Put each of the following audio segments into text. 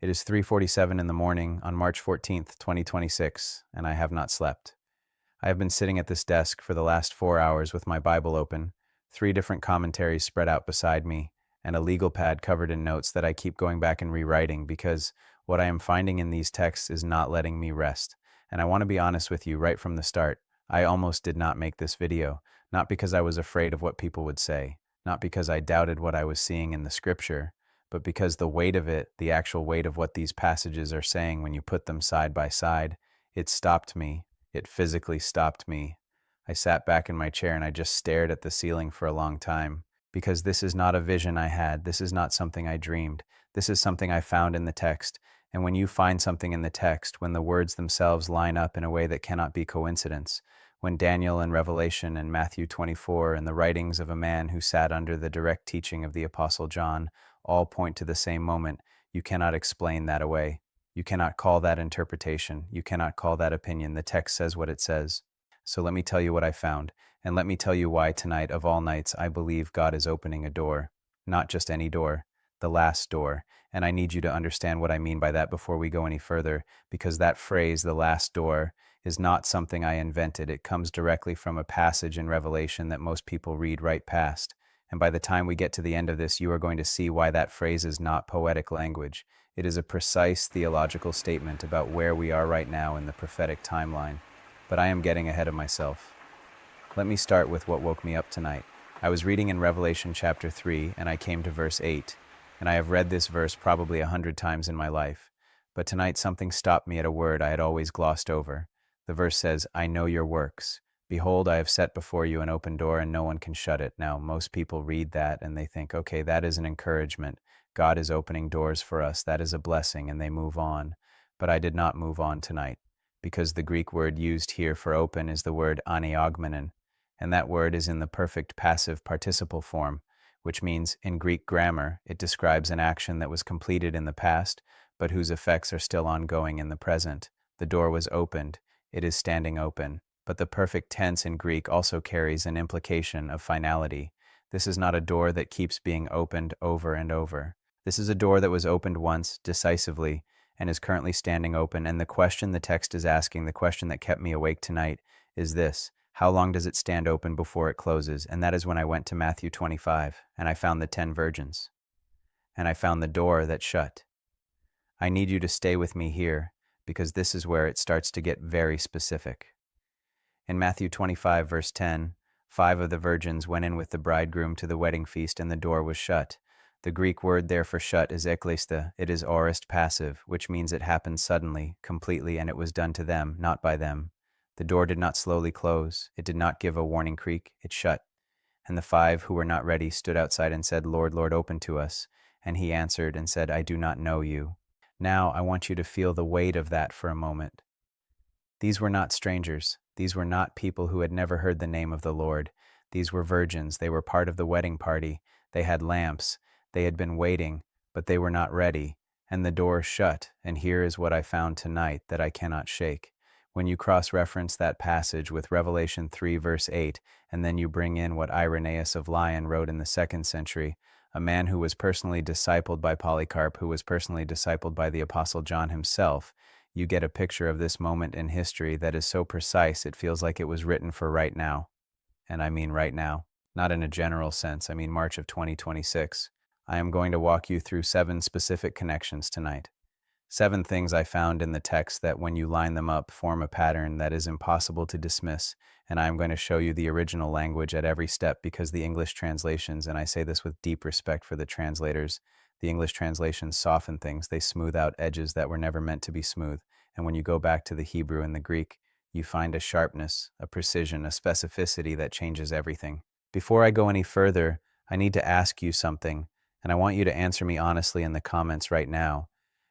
It is 3:47 in the morning on March 14th, 2026, and I have not slept. I have been sitting at this desk for the last 4 hours with my Bible open, three different commentaries spread out beside me, and a legal pad covered in notes that I keep going back and rewriting because what I am finding in these texts is not letting me rest. And I want to be honest with you right from the start. I almost did not make this video, not because I was afraid of what people would say, not because I doubted what I was seeing in the scripture, but because the weight of it, the actual weight of what these passages are saying when you put them side by side, it stopped me. It physically stopped me. I sat back in my chair and I just stared at the ceiling for a long time, because this is not a vision I had. This is not something I dreamed. This is something I found in the text. And when you find something in the text, when the words themselves line up in a way that cannot be coincidence, when Daniel and Revelation and Matthew 24 and the writings of a man who sat under the direct teaching of the Apostle John all point to the same moment, you cannot explain that away. You cannot call that interpretation. You cannot call that opinion. The text says what it says. So let me tell you what I found, and let me tell you why tonight of all nights I believe God is opening a door. Not just any door, the last door. And I need you to understand what I mean by that before we go any further, because that phrase, the last door, is not something I invented. It comes directly from a passage in Revelation that most people read right past. And by the time we get to the end of this, you are going to see why that phrase is not poetic language. It is a precise theological statement about where we are right now in the prophetic timeline. But I am getting ahead of myself. Let me start with what woke me up tonight. I was reading in Revelation chapter 3, and I came to verse 8. And I have read this verse probably 100 times in my life. But tonight something stopped me at a word I had always glossed over. The verse says, "I know your works. Behold, I have set before you an open door, and no one can shut it." Now, most people read that and they think, okay, that is an encouragement. God is opening doors for us. That is a blessing, and they move on. But I did not move on tonight, because the Greek word used here for open is the word aniogmenon, and that word is in the perfect passive participle form, which means, in Greek grammar, it describes an action that was completed in the past, but whose effects are still ongoing in the present. The door was opened. It is standing open. But the perfect tense in Greek also carries an implication of finality. This is not a door that keeps being opened over and over. This is a door that was opened once, decisively, and is currently standing open. And the question the text is asking, the question that kept me awake tonight, is this: how long does it stand open before it closes? And that is when I went to Matthew 25, and I found the 10 virgins. And I found the door that shut. I need you to stay with me here, because this is where it starts to get very specific. In Matthew 25, verse 10, 5 of the virgins went in with the bridegroom to the wedding feast, and the door was shut. The Greek word there for shut is ekleista. It is aorist passive, which means it happened suddenly, completely, and it was done to them, not by them. The door did not slowly close. It did not give a warning creak. It shut. And the 5 who were not ready stood outside and said, "Lord, Lord, open to us." And he answered and said, "I do not know you." Now I want you to feel the weight of that for a moment. These were not strangers. These were not people who had never heard the name of the Lord. These were virgins. They were part of the wedding party. They had lamps. They had been waiting, but they were not ready. And the door shut. And here is what I found tonight that I cannot shake. When you cross-reference that passage with Revelation 3, verse 8, and then you bring in what Irenaeus of Lyon wrote in the 2nd century, a man who was personally discipled by Polycarp, who was personally discipled by the Apostle John himself, you get a picture of this moment in history that is so precise it feels like it was written for right now. And I mean right now. Not in a general sense, I mean March of 2026. I am going to walk you through 7 specific connections tonight. 7 things I found in the text that, when you line them up, form a pattern that is impossible to dismiss, and I am going to show you the original language at every step, because the English translations, and I say this with deep respect for the translators, the English translations soften things. They smooth out edges that were never meant to be smooth, and when you go back to the Hebrew and the Greek, you find a sharpness, a precision, a specificity that changes everything. Before I go any further, I need to ask you something, and I want you to answer me honestly in the comments right now.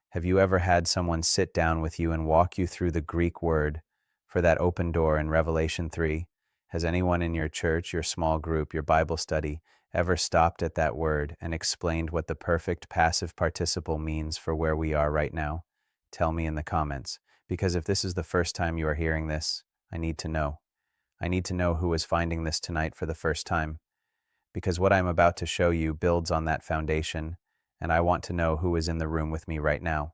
Have you ever had someone sit down with you and walk you through the Greek word for that open door in Revelation 3? Has anyone in your church, your small group, your Bible study ever stopped at that word and explained what the perfect passive participle means for where we are right now? Tell me in the comments, because if this is the first time you are hearing this, I need to know. I need to know who is finding this tonight for the first time, because what I'm about to show you builds on that foundation, and I want to know who is in the room with me right now.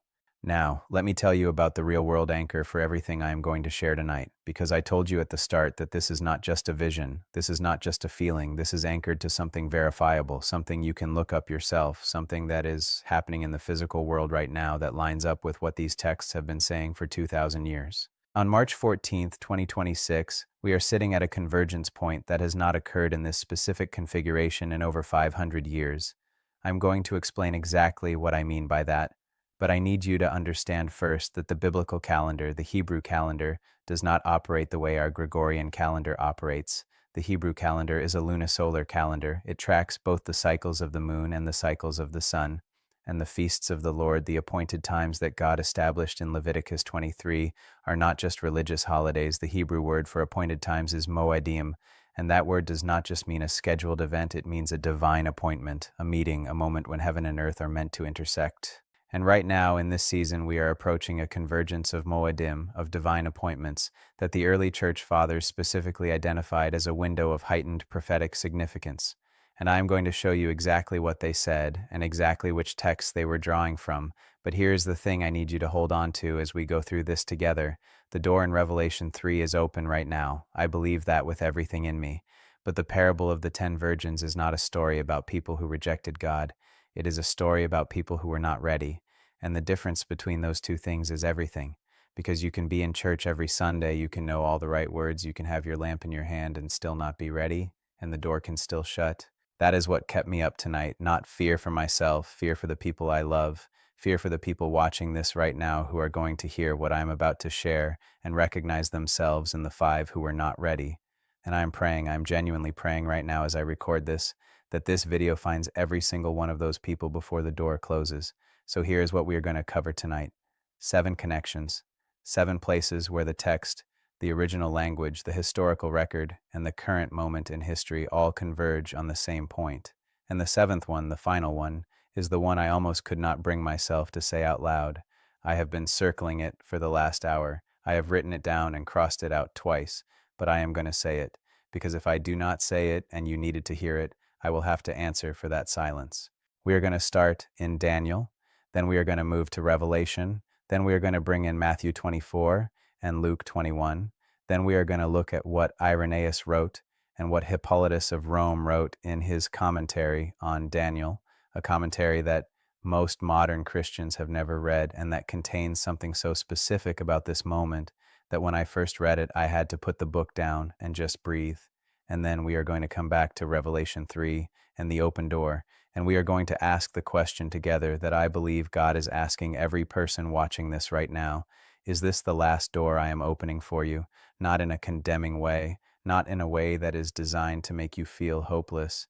Now, let me tell you about the real-world anchor for everything I am going to share tonight, because I told you at the start that this is not just a vision, this is not just a feeling, this is anchored to something verifiable, something you can look up yourself, something that is happening in the physical world right now that lines up with what these texts have been saying for 2,000 years. On March 14th, 2026, we are sitting at a convergence point that has not occurred in this specific configuration in over 500 years. I'm going to explain exactly what I mean by that, but I need you to understand first that the biblical calendar, the Hebrew calendar, does not operate the way our Gregorian calendar operates. The Hebrew calendar is a lunisolar calendar. It tracks both the cycles of the moon and the cycles of the sun. And the feasts of the Lord, the appointed times that God established in Leviticus 23, are not just religious holidays. The Hebrew word for appointed times is moedim, and that word does not just mean a scheduled event, it means a divine appointment, a meeting, a moment when heaven and earth are meant to intersect. And right now, in this season, we are approaching a convergence of moedim, of divine appointments, that the early church fathers specifically identified as a window of heightened prophetic significance. And I am going to show you exactly what they said and exactly which texts they were drawing from. But here's the thing I need you to hold on to as we go through this together. The door in Revelation 3 is open right now. I believe that with everything in me. But the parable of the 10 virgins is not a story about people who rejected God. It is a story about people who were not ready. And the difference between those two things is everything. Because you can be in church every Sunday, you can know all the right words, you can have your lamp in your hand and still not be ready, and the door can still shut. That is what kept me up tonight, not fear for myself, fear for the people I love, fear for the people watching this right now who are going to hear what I am about to share and recognize themselves in the 5 who were not ready. And I'm genuinely praying right now as I record this, that this video finds every single one of those people before the door closes. So here is what we are going to cover tonight. 7 connections, 7 places where the text, the original language, the historical record, and the current moment in history all converge on the same point. And the 7th one, the final one, is the one I almost could not bring myself to say out loud. I have been circling it for the last hour. I have written it down and crossed it out twice, but I am going to say it, because if I do not say it and you needed to hear it, I will have to answer for that silence. We are going to start in Daniel, then we are going to move to Revelation, then we are going to bring in Matthew 24 and Luke 21. Then we are going to look at what Irenaeus wrote and what Hippolytus of Rome wrote in his commentary on Daniel, a commentary that most modern Christians have never read and that contains something so specific about this moment that when I first read it, I had to put the book down and just breathe. And then we are going to come back to Revelation 3 and the open door, and we are going to ask the question together that I believe God is asking every person watching this right now. Is this the last door I am opening for you? Not in a condemning way, not in a way that is designed to make you feel hopeless,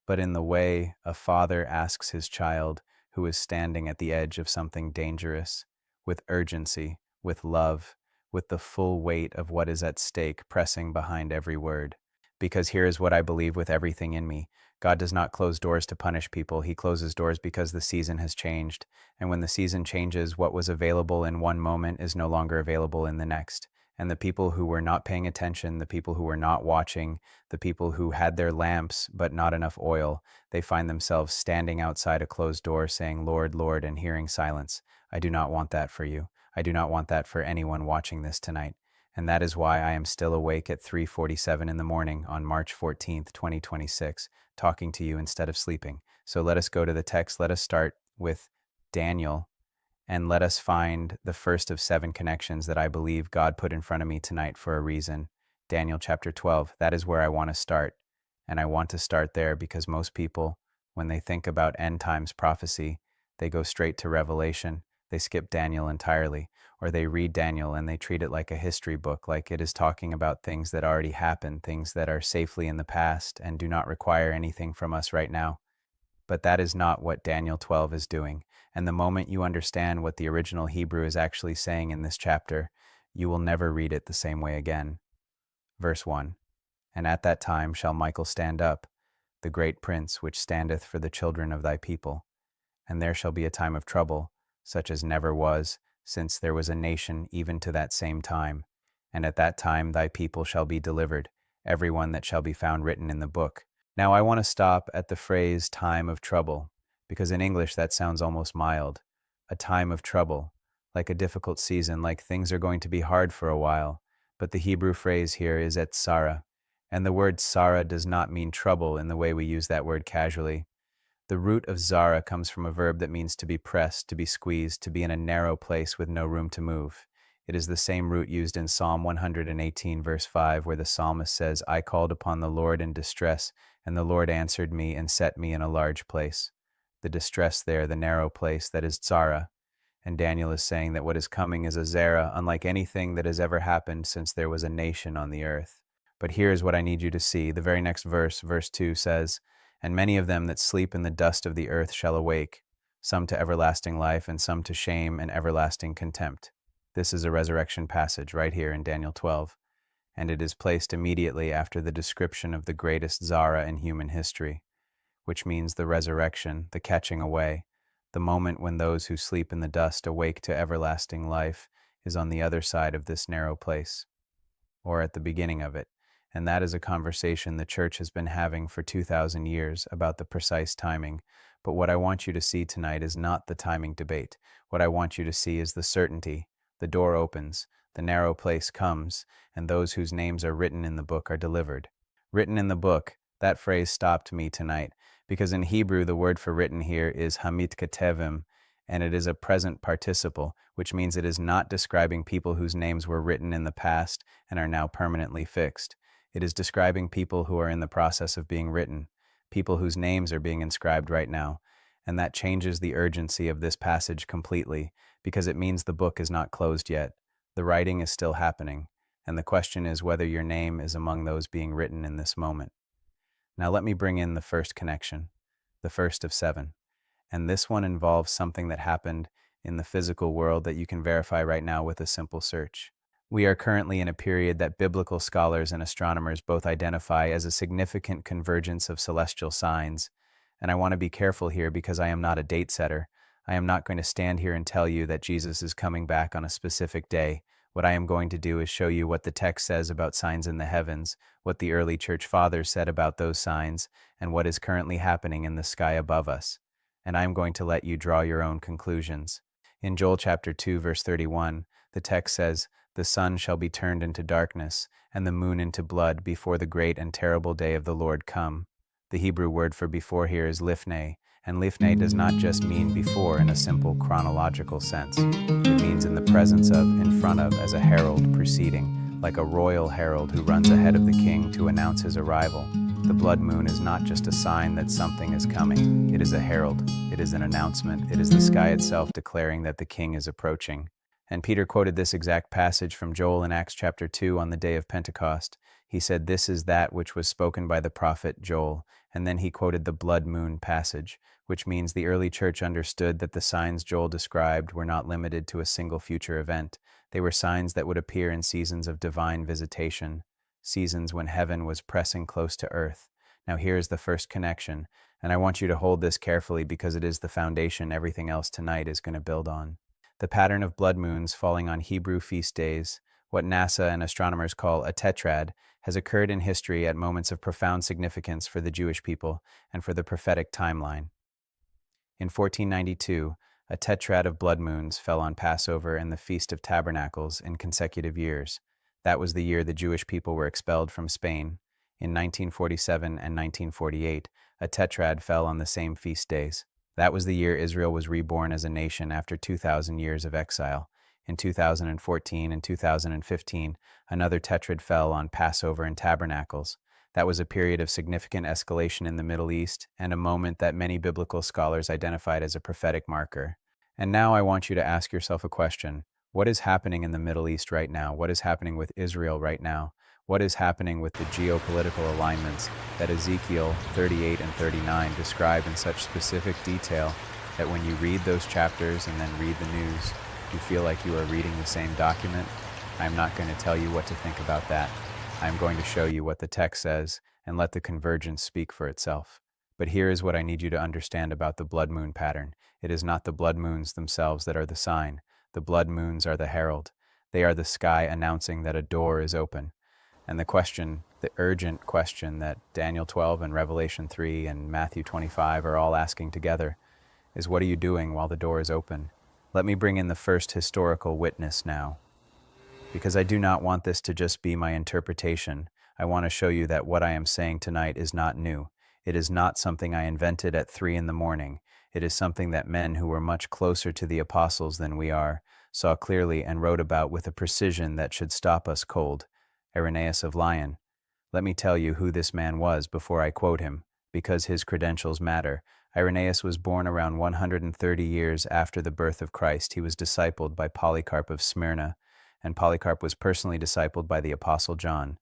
but in the way a father asks his child who is standing at the edge of something dangerous, with urgency, with love, with the full weight of what is at stake pressing behind every word. Because here is what I believe with everything in me. God does not close doors to punish people. He closes doors because the season has changed. And when the season changes, what was available in one moment is no longer available in the next. And the people who were not paying attention, the people who were not watching, the people who had their lamps but not enough oil, they find themselves standing outside a closed door saying, "Lord, Lord," and hearing silence. I do not want that for you. I do not want that for anyone watching this tonight. And that is why I am still awake at 3:47 in the morning on March 14th, 2026, talking to you instead of sleeping. So let us go to the text. Let us start with Daniel, and let us find the first of 7 connections that I believe God put in front of me tonight for a reason. Daniel chapter 12, that is where I want to start. And I want to start there because most people, when they think about end times prophecy, they go straight to Revelation. They skip Daniel entirely, or they read Daniel and they treat it like a history book, like it is talking about things that already happened, things that are safely in the past and do not require anything from us right now. But that is not what Daniel 12 is doing. And the moment you understand what the original Hebrew is actually saying in this chapter, you will never read it the same way again. Verse 1. And at that time shall Michael stand up, the great prince which standeth for the children of thy people. And there shall be a time of trouble, such as never was, since there was a nation even to that same time. And at that time thy people shall be delivered, every one that shall be found written in the book. Now I want to stop at the phrase time of trouble, because in English that sounds almost mild. A time of trouble. like a difficult season, like things are going to be hard for a while. But the Hebrew phrase here is et Sarah, and the word Sarah does not mean trouble in the way we use that word casually. The root of Zara comes from a verb that means to be pressed, to be squeezed, to be in a narrow place with no room to move. It is the same root used in Psalm 118, verse 5, where the psalmist says, I called upon the Lord in distress, and the Lord answered me and set me in a large place. The distress there, the narrow place, that is Zara. And Daniel is saying that what is coming is a Zerah, unlike anything that has ever happened since there was a nation on the earth. But here's what I need you to see. The very next verse, verse 2 says, And many of them that sleep in the dust of the earth shall awake, some to everlasting life, and some to shame and everlasting contempt. This is a resurrection passage right here in Daniel 12, and it is placed immediately after the description of the greatest Zara in human history, which means the resurrection, the catching away. The moment when those who sleep in the dust awake to everlasting life is on the other side of this narrow place, or at the beginning of it. And that is a conversation the church has been having for 2,000 years about the precise timing. But what I want you to see tonight is not the timing debate. What I want you to see is the certainty. The door opens, the narrow place comes, and those whose names are written in the book are delivered. Written in the book, that phrase stopped me tonight, because in Hebrew the word for written here is hamit ketevim, and it is a present participle, which means it is not describing people whose names were written in the past and are now permanently fixed. It is describing people who are in the process of being written, people whose names are being inscribed right now, and that changes the urgency of this passage completely, because it means the book is not closed yet. The writing is still happening, and the question is whether your name is among those being written in this moment. Now let me bring in the first connection, the first of 7. And this one involves something that happened in the physical world that you can verify right now with a simple search. We are currently in a period that biblical scholars and astronomers both identify as a significant convergence of celestial signs. And I want to be careful here because I am not a date setter. I am not going to stand here and tell you that Jesus is coming back on a specific day. What I am going to do is show you what the text says about signs in the heavens, what the early church fathers said about those signs, and what is currently happening in the sky above us. And I am going to let you draw your own conclusions. In Joel chapter 2, verse 31, the text says, The sun shall be turned into darkness, and the moon into blood before the great and terrible day of the Lord come. The Hebrew word for before here is lifnei, and lifnei does not just mean before in a simple chronological sense. It means in the presence of, in front of, as a herald preceding, like a royal herald who runs ahead of the king to announce his arrival. The blood moon is not just a sign that something is coming. It is a herald. It is an announcement. It is the sky itself declaring that the king is approaching. And Peter quoted this exact passage from Joel in Acts chapter 2 on the day of Pentecost. He said, This is that which was spoken by the prophet Joel. And then he quoted the blood moon passage, which means the early church understood that the signs Joel described were not limited to a single future event. They were signs that would appear in seasons of divine visitation, seasons when heaven was pressing close to earth. Now here is the first connection, and I want you to hold this carefully because it is the foundation everything else tonight is going to build on. The pattern of blood moons falling on Hebrew feast days, what NASA and astronomers call a tetrad, has occurred in history at moments of profound significance for the Jewish people and for the prophetic timeline. In 1492, a tetrad of blood moons fell on Passover and the Feast of Tabernacles in consecutive years. That was the year the Jewish people were expelled from Spain. In 1947 and 1948, a tetrad fell on the same feast days. That was the year Israel was reborn as a nation after 2,000 years of exile. In 2014 and 2015, another tetrad fell on Passover and Tabernacles. That was a period of significant escalation in the Middle East and a moment that many biblical scholars identified as a prophetic marker. And now I want you to ask yourself a question. What is happening in the Middle East right now? What is happening with Israel right now? What is happening with the geopolitical alignments that Ezekiel 38 and 39 describe in such specific detail that when you read those chapters and then read the news, you feel like you are reading the same document? I'm not going to tell you what to think about that. I'm going to show you what the text says and let the convergence speak for itself. But here is what I need you to understand about the blood moon pattern. It is not the blood moons themselves that are the sign. The blood moons are the herald. They are the sky announcing that a door is open. And the question, the urgent question that Daniel 12 and Revelation 3 and Matthew 25 are all asking together is, what are you doing while the door is open? Let me bring in the first historical witness now, because I do not want this to just be my interpretation. I want to show you that what I am saying tonight is not new. It is not something I invented at 3 in the morning. It is something that men who were much closer to the apostles than we are saw clearly and wrote about with a precision that should stop us cold. Irenaeus of Lyon. Let me tell you who this man was before I quote him, because his credentials matter. Irenaeus was born around 130 years after the birth of Christ. He was discipled by Polycarp of Smyrna, and Polycarp was personally discipled by the Apostle John,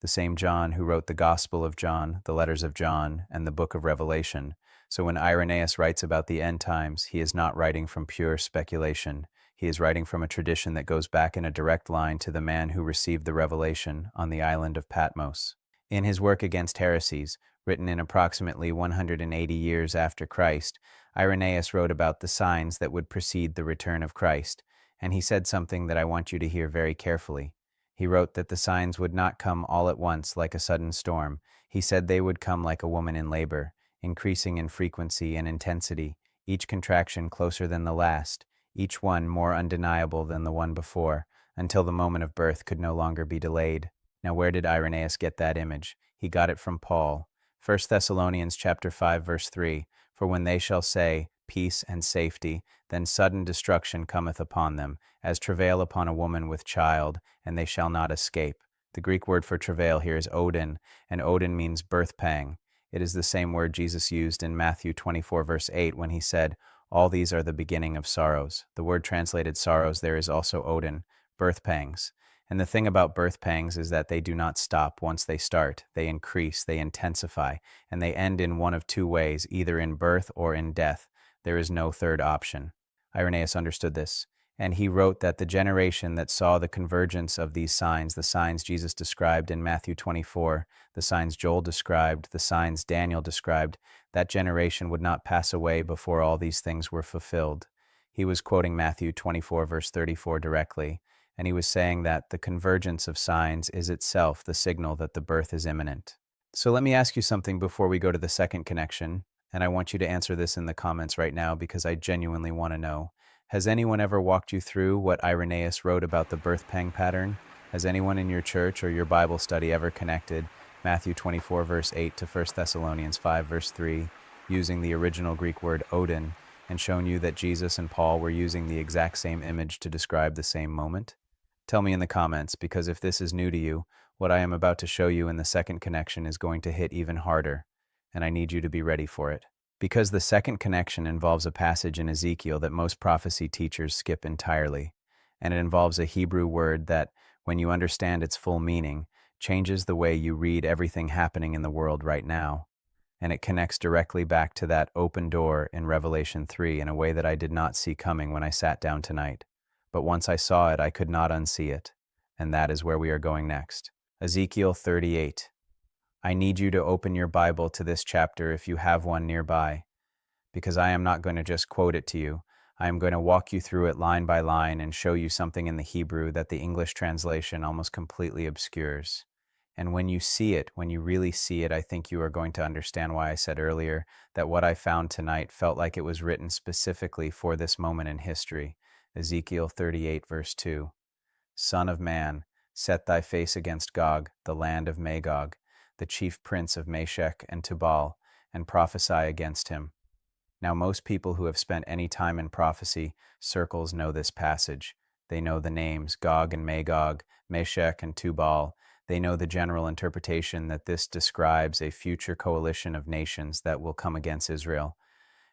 the same John who wrote the Gospel of John, the letters of John, and the book of Revelation. So when Irenaeus writes about the end times, he is not writing from pure speculation. He is writing from a tradition that goes back in a direct line to the man who received the revelation on the island of Patmos. In his work against heresies, written in approximately 180 years after Christ, Irenaeus wrote about the signs that would precede the return of Christ, and he said something that I want you to hear very carefully. He wrote that the signs would not come all at once like a sudden storm. He said they would come like a woman in labor, increasing in frequency and intensity, each contraction closer than the last, each one more undeniable than the one before, until the moment of birth could no longer be delayed. Now where did Irenaeus get that image? He got it from Paul. 1 Thessalonians chapter 5 verse 3, "For when they shall say, peace and safety, then sudden destruction cometh upon them, as travail upon a woman with child, and they shall not escape." The Greek word for travail here is odin, and odin means birth pang. It is the same word Jesus used in Matthew 24 verse 8 when he said, "All these are the beginning of sorrows." The word translated sorrows there is also odin, birth pangs. And the thing about birth pangs is that they do not stop once they start. They increase, they intensify, and they end in one of two ways, either in birth or in death. There is no third option. Irenaeus understood this, and he wrote that the generation that saw the convergence of these signs, the signs Jesus described in Matthew 24, the signs Joel described, the signs Daniel described, that generation would not pass away before all these things were fulfilled. He was quoting Matthew 24 verse 34 directly, and he was saying that the convergence of signs is itself the signal that the birth is imminent. So let me ask you something before we go to the second connection, and I want you to answer this in the comments right now because I genuinely want to know. Has anyone ever walked you through what Irenaeus wrote about the birth pang pattern? Has anyone in your church or your Bible study ever connected Matthew 24 verse 8 to 1 Thessalonians 5 verse 3 using the original Greek word odin and shown you that Jesus and Paul were using the exact same image to describe the same moment? Tell me in the comments, because if this is new to you, what I am about to show you in the second connection is going to hit even harder, and I need you to be ready for it. Because the second connection involves a passage in Ezekiel that most prophecy teachers skip entirely, and it involves a Hebrew word that, when you understand its full meaning, changes the way you read everything happening in the world right now. And it connects directly back to that open door in Revelation 3 in a way that I did not see coming when I sat down tonight. But once I saw it, I could not unsee it. And that is where we are going next. Ezekiel 38. I need you to open your Bible to this chapter if you have one nearby, because I am not going to just quote it to you. I am going to walk you through it line by line and show you something in the Hebrew that the English translation almost completely obscures. And when you see it, when you really see it, I think you are going to understand why I said earlier that what I found tonight felt like it was written specifically for this moment in history. Ezekiel 38 verse 2. Son of man, set thy face against Gog, the land of Magog, the chief prince of Meshech and Tubal, and prophesy against him. Now most people who have spent any time in prophecy circles know this passage. They know the names Gog and Magog, Meshech and Tubal. They know the general interpretation that this describes a future coalition of nations that will come against Israel.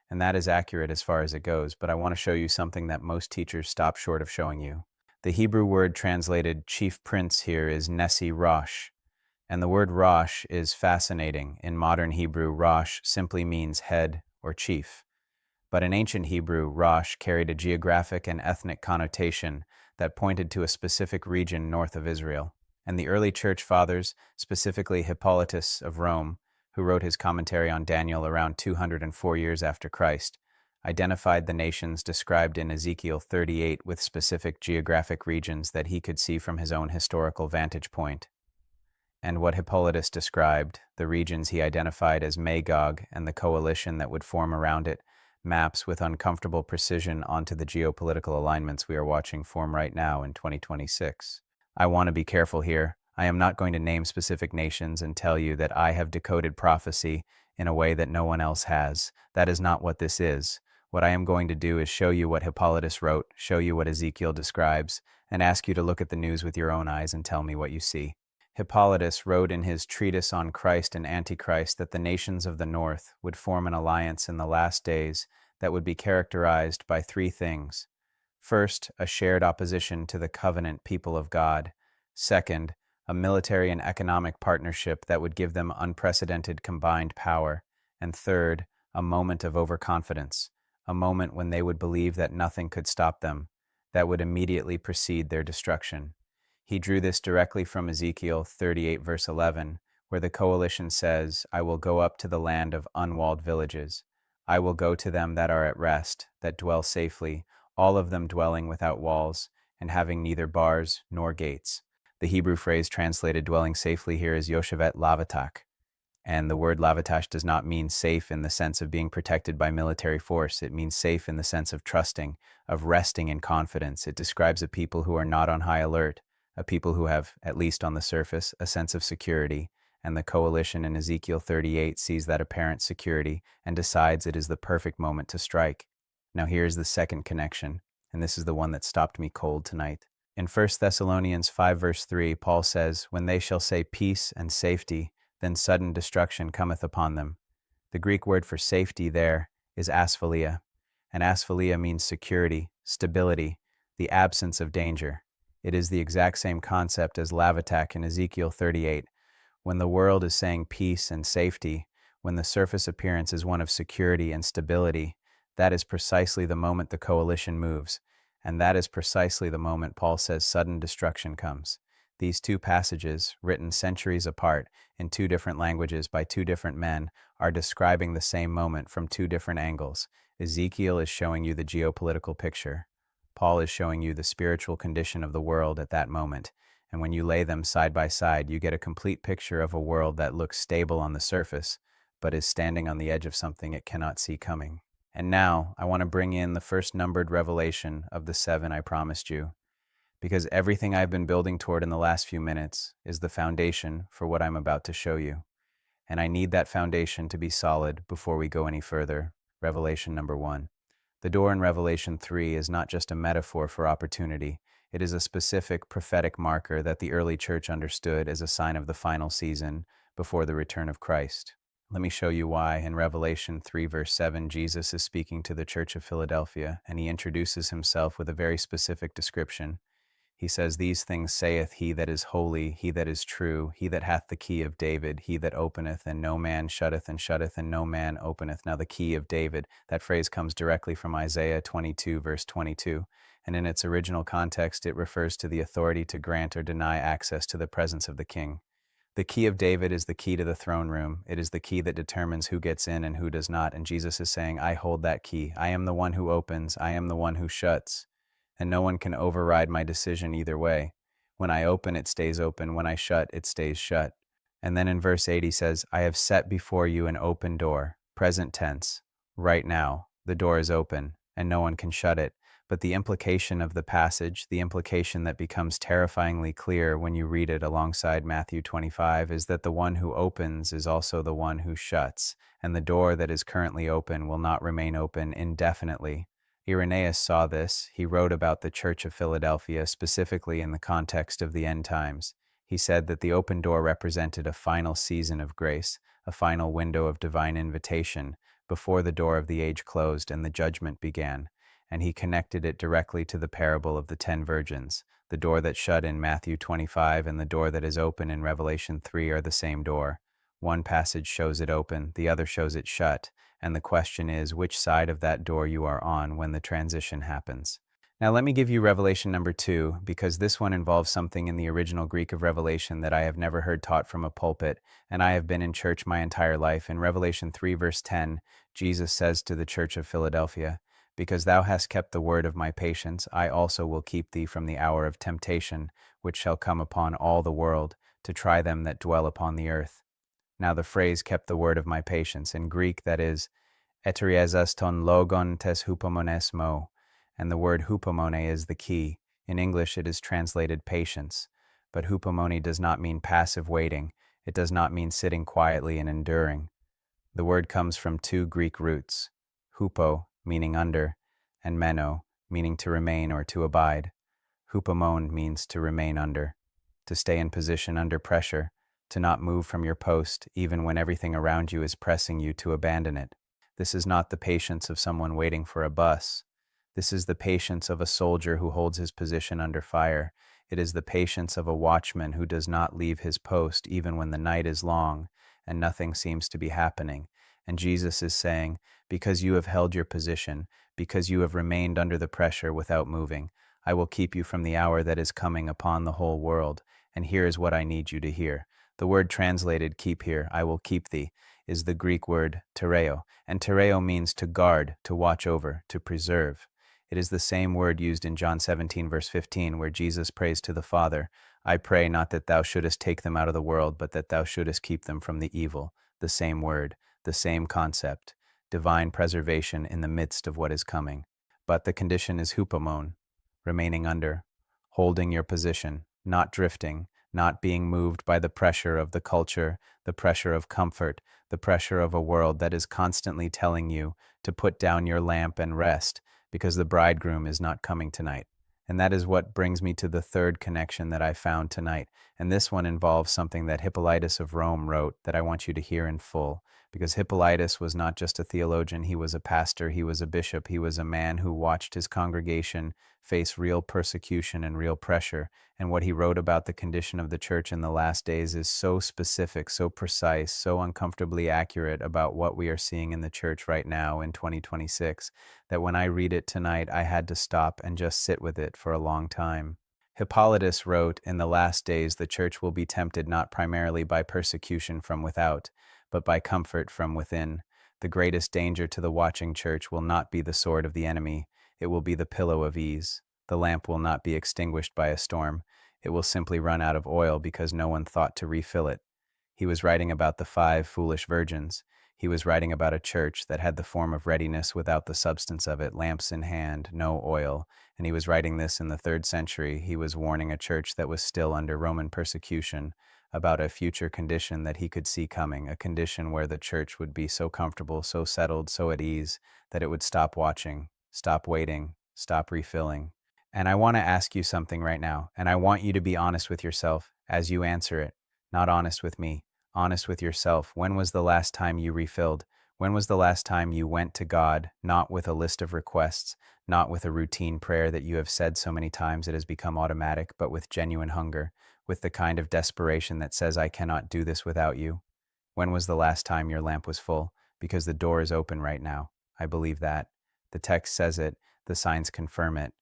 And that is accurate as far as it goes, but I want to show you something that most teachers stop short of showing you. The Hebrew word translated chief prince here is Nesi Rosh, and the word Rosh is fascinating. In modern Hebrew, Rosh simply means head or chief. But in ancient Hebrew, Rosh carried a geographic and ethnic connotation that pointed to a specific region north of Israel. And the early church fathers, specifically Hippolytus of Rome, who wrote his commentary on Daniel around 204 years after Christ, identified the nations described in Ezekiel 38 with specific geographic regions that he could see from his own historical vantage point. And what Hippolytus described, the regions he identified as Magog and the coalition that would form around it, maps with uncomfortable precision onto the geopolitical alignments we are watching form right now in 2026. I want to be careful here. I am not going to name specific nations and tell you that I have decoded prophecy in a way that no one else has. That is not what this is. What I am going to do is show you what Hippolytus wrote, show you what Ezekiel describes, and ask you to look at the news with your own eyes and tell me what you see. Hippolytus wrote in his treatise on Christ and Antichrist that the nations of the north would form an alliance in the last days that would be characterized by three things. First, a shared opposition to the covenant people of God. Second, a military and economic partnership that would give them unprecedented combined power. And third, a moment of overconfidence, a moment when they would believe that nothing could stop them, that would immediately precede their destruction. He drew this directly from Ezekiel 38 verse 11, where the coalition says, I will go up to the land of unwalled villages. I will go to them that are at rest, that dwell safely, all of them dwelling without walls, and having neither bars nor gates. The Hebrew phrase translated dwelling safely here is Yoshevet Lavatak. And the word Lavatash does not mean safe in the sense of being protected by military force. It means safe in the sense of trusting, of resting in confidence. It describes a people who are not on high alert, a people who have, at least on the surface, a sense of security. And the coalition in Ezekiel 38 sees that apparent security and decides it is the perfect moment to strike. Now here's the second connection, and this is the one that stopped me cold tonight. In 1 Thessalonians 5 verse 3, Paul says, When they shall say peace and safety, then sudden destruction cometh upon them. The Greek word for safety there is asphalia, and asphalia means security, stability, the absence of danger. It is the exact same concept as Lavatak in Ezekiel 38. When the world is saying peace and safety, when the surface appearance is one of security and stability, that is precisely the moment the coalition moves, and that is precisely the moment Paul says sudden destruction comes. These two passages, written centuries apart in two different languages by two different men, are describing the same moment from two different angles. Ezekiel is showing you the geopolitical picture. Paul is showing you the spiritual condition of the world at that moment. And when you lay them side by side, you get a complete picture of a world that looks stable on the surface, but is standing on the edge of something it cannot see coming. And now, I want to bring in the first numbered revelation of the 7 I promised you, because everything I've been building toward in the last few minutes is the foundation for what I'm about to show you. And I need that foundation to be solid before we go any further. Revelation number 1. The door in Revelation 3 is not just a metaphor for opportunity. It is a specific prophetic marker that the early church understood as a sign of the final season before the return of Christ. Let me show you why. In Revelation 3 verse 7, Jesus is speaking to the church of Philadelphia, and he introduces himself with a very specific description. He says, These things saith he that is holy, he that is true, he that hath the key of David, he that openeth, and no man shutteth, and no man openeth. Now the key of David, that phrase comes directly from Isaiah 22 verse 22, and in its original context it refers to the authority to grant or deny access to the presence of the king. The key of David is the key to the throne room. It is the key that determines who gets in and who does not, and Jesus is saying, I hold that key. I am the one who opens, I am the one who shuts. And no one can override my decision either way. When I open, it stays open. When I shut, it stays shut. And then in verse 8 he says, I have set before you an open door, present tense. Right now, the door is open, and no one can shut it. But the implication of the passage, the implication that becomes terrifyingly clear when you read it alongside Matthew 25, is that the one who opens is also the one who shuts, and the door that is currently open will not remain open indefinitely. Irenaeus saw this. He wrote about the Church of Philadelphia specifically in the context of the end times. He said that the open door represented a final season of grace, a final window of divine invitation, before the door of the age closed and the judgment began. And he connected it directly to the parable of the 10 virgins. The door that shut in Matthew 25 and the door that is open in Revelation 3 are the same door. One passage shows it open, the other shows it shut. And the question is which side of that door you are on when the transition happens. Now let me give you Revelation number 2, because this one involves something in the original Greek of Revelation that I have never heard taught from a pulpit, and I have been in church my entire life. In Revelation 3 verse 10, Jesus says to the church of Philadelphia, Because thou hast kept the word of my patience, I also will keep thee from the hour of temptation, which shall come upon all the world, to try them that dwell upon the earth. Now the phrase kept the word of my patience, in Greek that is Eteriezas ton logon tes hupomones mo, and the word hupomone is the key. In English, it is translated patience, but hupomone does not mean passive waiting. It does not mean sitting quietly and enduring. The word comes from two Greek roots, hupo, meaning under, and meno, meaning to remain or to abide. Hupomone means to remain under, to stay in position under pressure, to not move from your post even when everything around you is pressing you to abandon it. This is not the patience of someone waiting for a bus. This is the patience of a soldier who holds his position under fire. It is the patience of a watchman who does not leave his post even when the night is long and nothing seems to be happening. And Jesus is saying, because you have held your position, because you have remained under the pressure without moving, I will keep you from the hour that is coming upon the whole world. And here is what I need you to hear. The word translated keep here, I will keep thee, is the Greek word tereo, and tereo means to guard, to watch over, to preserve. It is the same word used in John 17, verse 15, where Jesus prays to the Father, I pray not that thou shouldest take them out of the world, but that thou shouldest keep them from the evil. The same word, the same concept, divine preservation in the midst of what is coming. But the condition is hupomone, remaining under, holding your position, not drifting, not being moved by the pressure of the culture, the pressure of comfort, the pressure of a world that is constantly telling you to put down your lamp and rest because the bridegroom is not coming tonight. And that is what brings me to the third connection that I found tonight. And this one involves something that Hippolytus of Rome wrote that I want you to hear in full. Because Hippolytus was not just a theologian, he was a pastor, he was a bishop, he was a man who watched his congregation face real persecution and real pressure. And what he wrote about the condition of the church in the last days is so specific, so precise, so uncomfortably accurate about what we are seeing in the church right now in 2026, that when I read it tonight, I had to stop and just sit with it for a long time. Hippolytus wrote, in the last days the church will be tempted not primarily by persecution from without, but by comfort from within. The greatest danger to the watching church will not be the sword of the enemy, it will be the pillow of ease. The lamp will not be extinguished by a storm, it will simply run out of oil because no one thought to refill it. He was writing about the 5 foolish virgins. He was writing about a church that had the form of readiness without the substance of it, lamps in hand, no oil. And he was writing this in the 3rd century. He was warning a church that was still under Roman persecution about a future condition that he could see coming, a condition where the church would be so comfortable, so settled, so at ease, that it would stop watching, stop waiting, stop refilling. And I want to ask you something right now, and I want you to be honest with yourself as you answer it. Not honest with me, honest with yourself. When was the last time you refilled? When was the last time you went to God, not with a list of requests, not with a routine prayer that you have said so many times it has become automatic, but with genuine hunger, with the kind of desperation that says, I cannot do this without you? When was the last time your lamp was full? Because the door is open right now. I believe that. The text says it, the signs confirm it.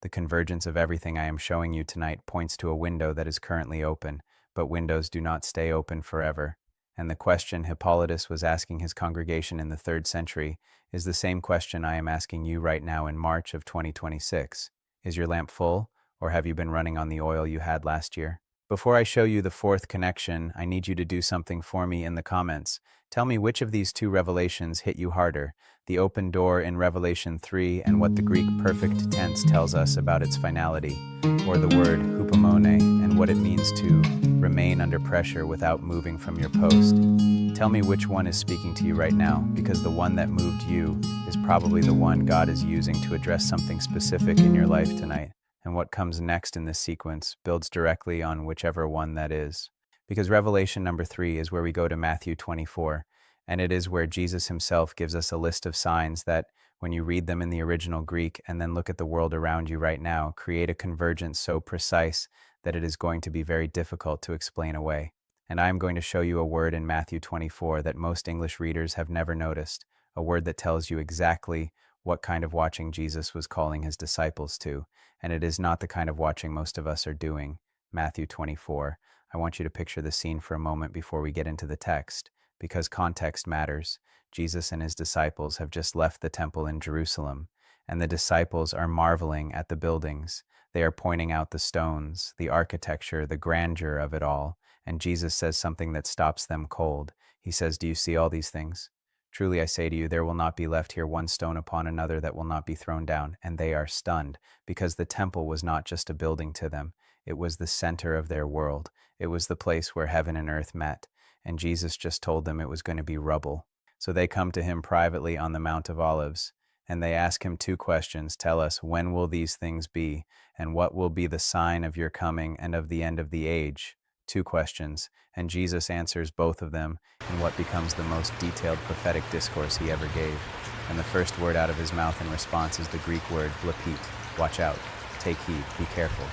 The convergence of everything I am showing you tonight points to a window that is currently open, but windows do not stay open forever. And the question Hippolytus was asking his congregation in the 3rd century is the same question I am asking you right now in March of 2026. Is your lamp full, or have you been running on the oil you had last year? Before I show you the 4th connection, I need you to do something for me in the comments. Tell me which of these 2 revelations hit you harder, the open door in Revelation 3 and what the Greek perfect tense tells us about its finality, or the word hupomone and what it means to remain under pressure without moving from your post. Tell me which one is speaking to you right now, because the one that moved you is probably the one God is using to address something specific in your life tonight. And what comes next in this sequence builds directly on whichever one that is. Because Revelation number 3 is where we go to Matthew 24, and it is where Jesus himself gives us a list of signs that, when you read them in the original Greek and then look at the world around you right now, create a convergence so precise that it is going to be very difficult to explain away. And I am going to show you a word in Matthew 24 that most English readers have never noticed, a word that tells you exactly what kind of watching Jesus was calling his disciples to, and it is not the kind of watching most of us are doing. Matthew 24. I want you to picture the scene for a moment before we get into the text, because context matters. Jesus and his disciples have just left the temple in Jerusalem, and the disciples are marveling at the buildings. They are pointing out the stones, the architecture, the grandeur of it all, and Jesus says something that stops them cold. He says, "Do you see all these things? Truly I say to you, there will not be left here one stone upon another that will not be thrown down. And they are stunned, because the temple was not just a building to them, it was the center of their world. It was the place where heaven and earth met. And Jesus just told them it was going to be rubble. So they come to him privately on the Mount of Olives, and they ask him two questions. Tell us, when will these things be? And what will be the sign of your coming and of the end of the age? Two questions, and Jesus answers both of them in what becomes the most detailed prophetic discourse he ever gave. And the first word out of his mouth in response is the Greek word blapete. Watch out, take heed, be careful.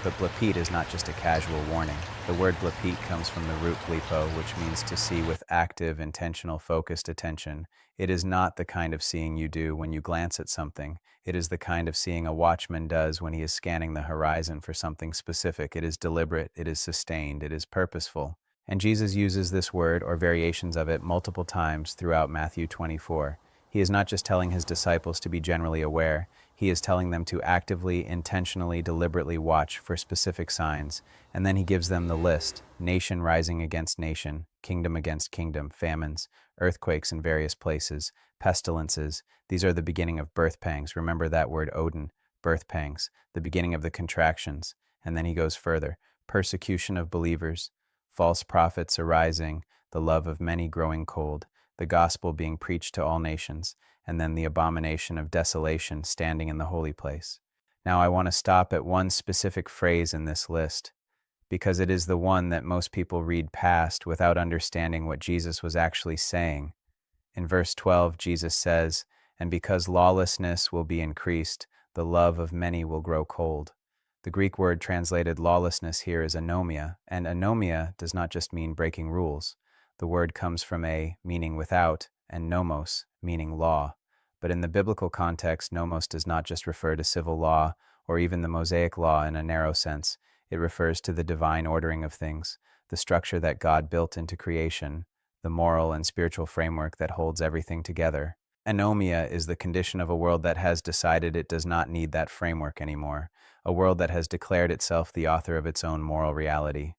But blapete is not just a casual warning. The word blapete comes from the root blepo, which means to see with active, intentional, focused attention. It is not the kind of seeing you do when you glance at something. It is the kind of seeing a watchman does when he is scanning the horizon for something specific. It is deliberate, it is sustained, it is purposeful. And Jesus uses this word, or variations of it, multiple times throughout Matthew 24. He is not just telling his disciples to be generally aware, he is telling them to actively, intentionally, deliberately watch for specific signs. And then he gives them the list: nation rising against nation, kingdom against kingdom, famines, earthquakes in various places, pestilences. These are the beginning of birth pangs. Remember that word Odin, birth pangs, the beginning of the contractions. And then he goes further: persecution of believers, false prophets arising, the love of many growing cold, the gospel being preached to all nations, and then the abomination of desolation standing in the holy place. Now I want to stop at one specific phrase in this list, because it is the one that most people read past without understanding what Jesus was actually saying. In verse 12, Jesus says, "And because lawlessness will be increased, the love of many will grow cold." The Greek word translated lawlessness here is anomia, and anomia does not just mean breaking rules. The word comes from a, meaning without, and nomos, meaning law. But in the biblical context, nomos does not just refer to civil law or even the Mosaic law in a narrow sense. It refers to the divine ordering of things, the structure that God built into creation, the moral and spiritual framework that holds everything together. Anomia is the condition of a world that has decided it does not need that framework anymore, a world that has declared itself the author of its own moral reality.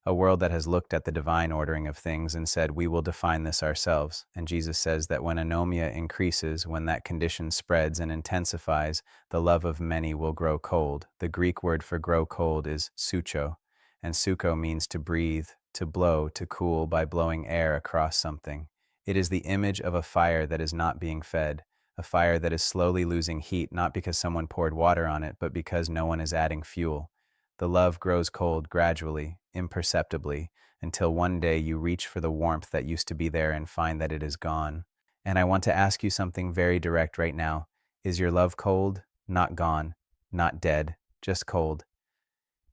A world that has looked at the divine ordering of things and said, we will define this ourselves. And Jesus says that when anomia increases, when that condition spreads and intensifies, the love of many will grow cold. The Greek word for grow cold is sucho, and suko means to breathe, to blow, to cool by blowing air across something. It is the image of a fire that is not being fed, a fire that is slowly losing heat, not because someone poured water on it, but because no one is adding fuel. The love grows cold gradually, imperceptibly, until one day you reach for the warmth that used to be there and find that it is gone. And I want to ask you something very direct right now. Is your love cold? Not gone, not dead, just cold.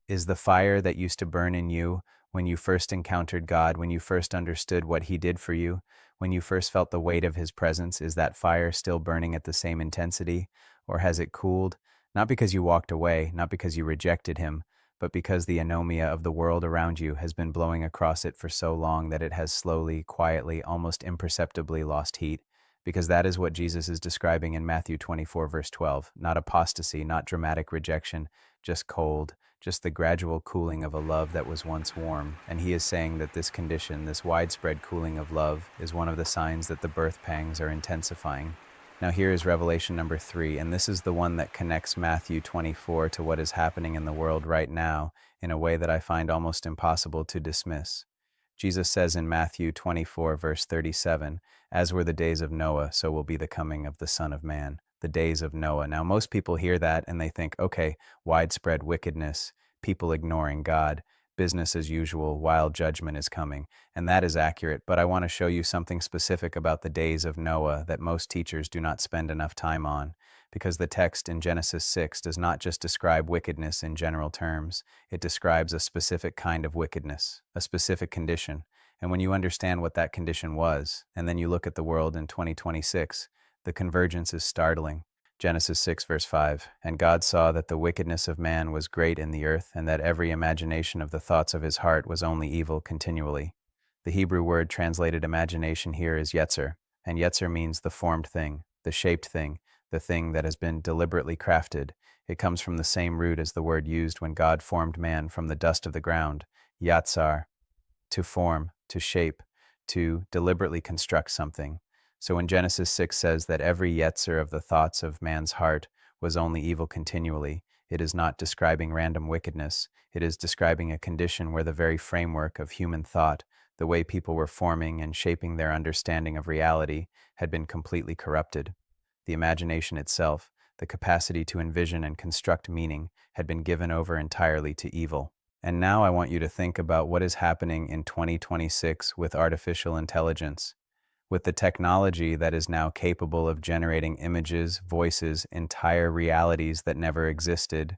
Is the fire that used to burn in you when you first encountered God, when you first understood what He did for you, when you first felt the weight of His presence, is that fire still burning at the same intensity? Or has it cooled? Not because you walked away, not because you rejected Him, but because the anomia of the world around you has been blowing across it for so long that it has slowly, quietly, almost imperceptibly lost heat. Because that is what Jesus is describing in Matthew 24, verse 12. Not apostasy, not dramatic rejection, just cold, just the gradual cooling of a love that was once warm. And he is saying that this condition, this widespread cooling of love, is one of the signs that the birth pangs are intensifying. Now here is revelation number 3, and this is the one that connects Matthew 24 to what is happening in the world right now in a way that I find almost impossible to dismiss. Jesus says in Matthew 24, verse 37, "As were the days of Noah, so will be the coming of the Son of Man." The days of Noah. Now most people hear that and they think, okay, widespread wickedness, people ignoring God, business as usual while judgment is coming. And that is accurate, but I want to show you something specific about the days of Noah that most teachers do not spend enough time on, because the text in Genesis 6 does not just describe wickedness in general terms. It describes a specific kind of wickedness, a specific condition. And when you understand what that condition was, and then you look at the world in 2026, the convergence is startling. Genesis 6, verse 5, "And God saw that the wickedness of man was great in the earth, and that every imagination of the thoughts of his heart was only evil continually." The Hebrew word translated imagination here is yetzer, and yetzer means the formed thing, the shaped thing, the thing that has been deliberately crafted. It comes from the same root as the word used when God formed man from the dust of the ground, yatsar, to form, to shape, to deliberately construct something. So when Genesis 6 says that every yetzer of the thoughts of man's heart was only evil continually, it is not describing random wickedness. It is describing a condition where the very framework of human thought, the way people were forming and shaping their understanding of reality, had been completely corrupted. The imagination itself, the capacity to envision and construct meaning, had been given over entirely to evil. And now I want you to think about what is happening in 2026 with artificial intelligence. With the technology that is now capable of generating images, voices, entire realities that never existed,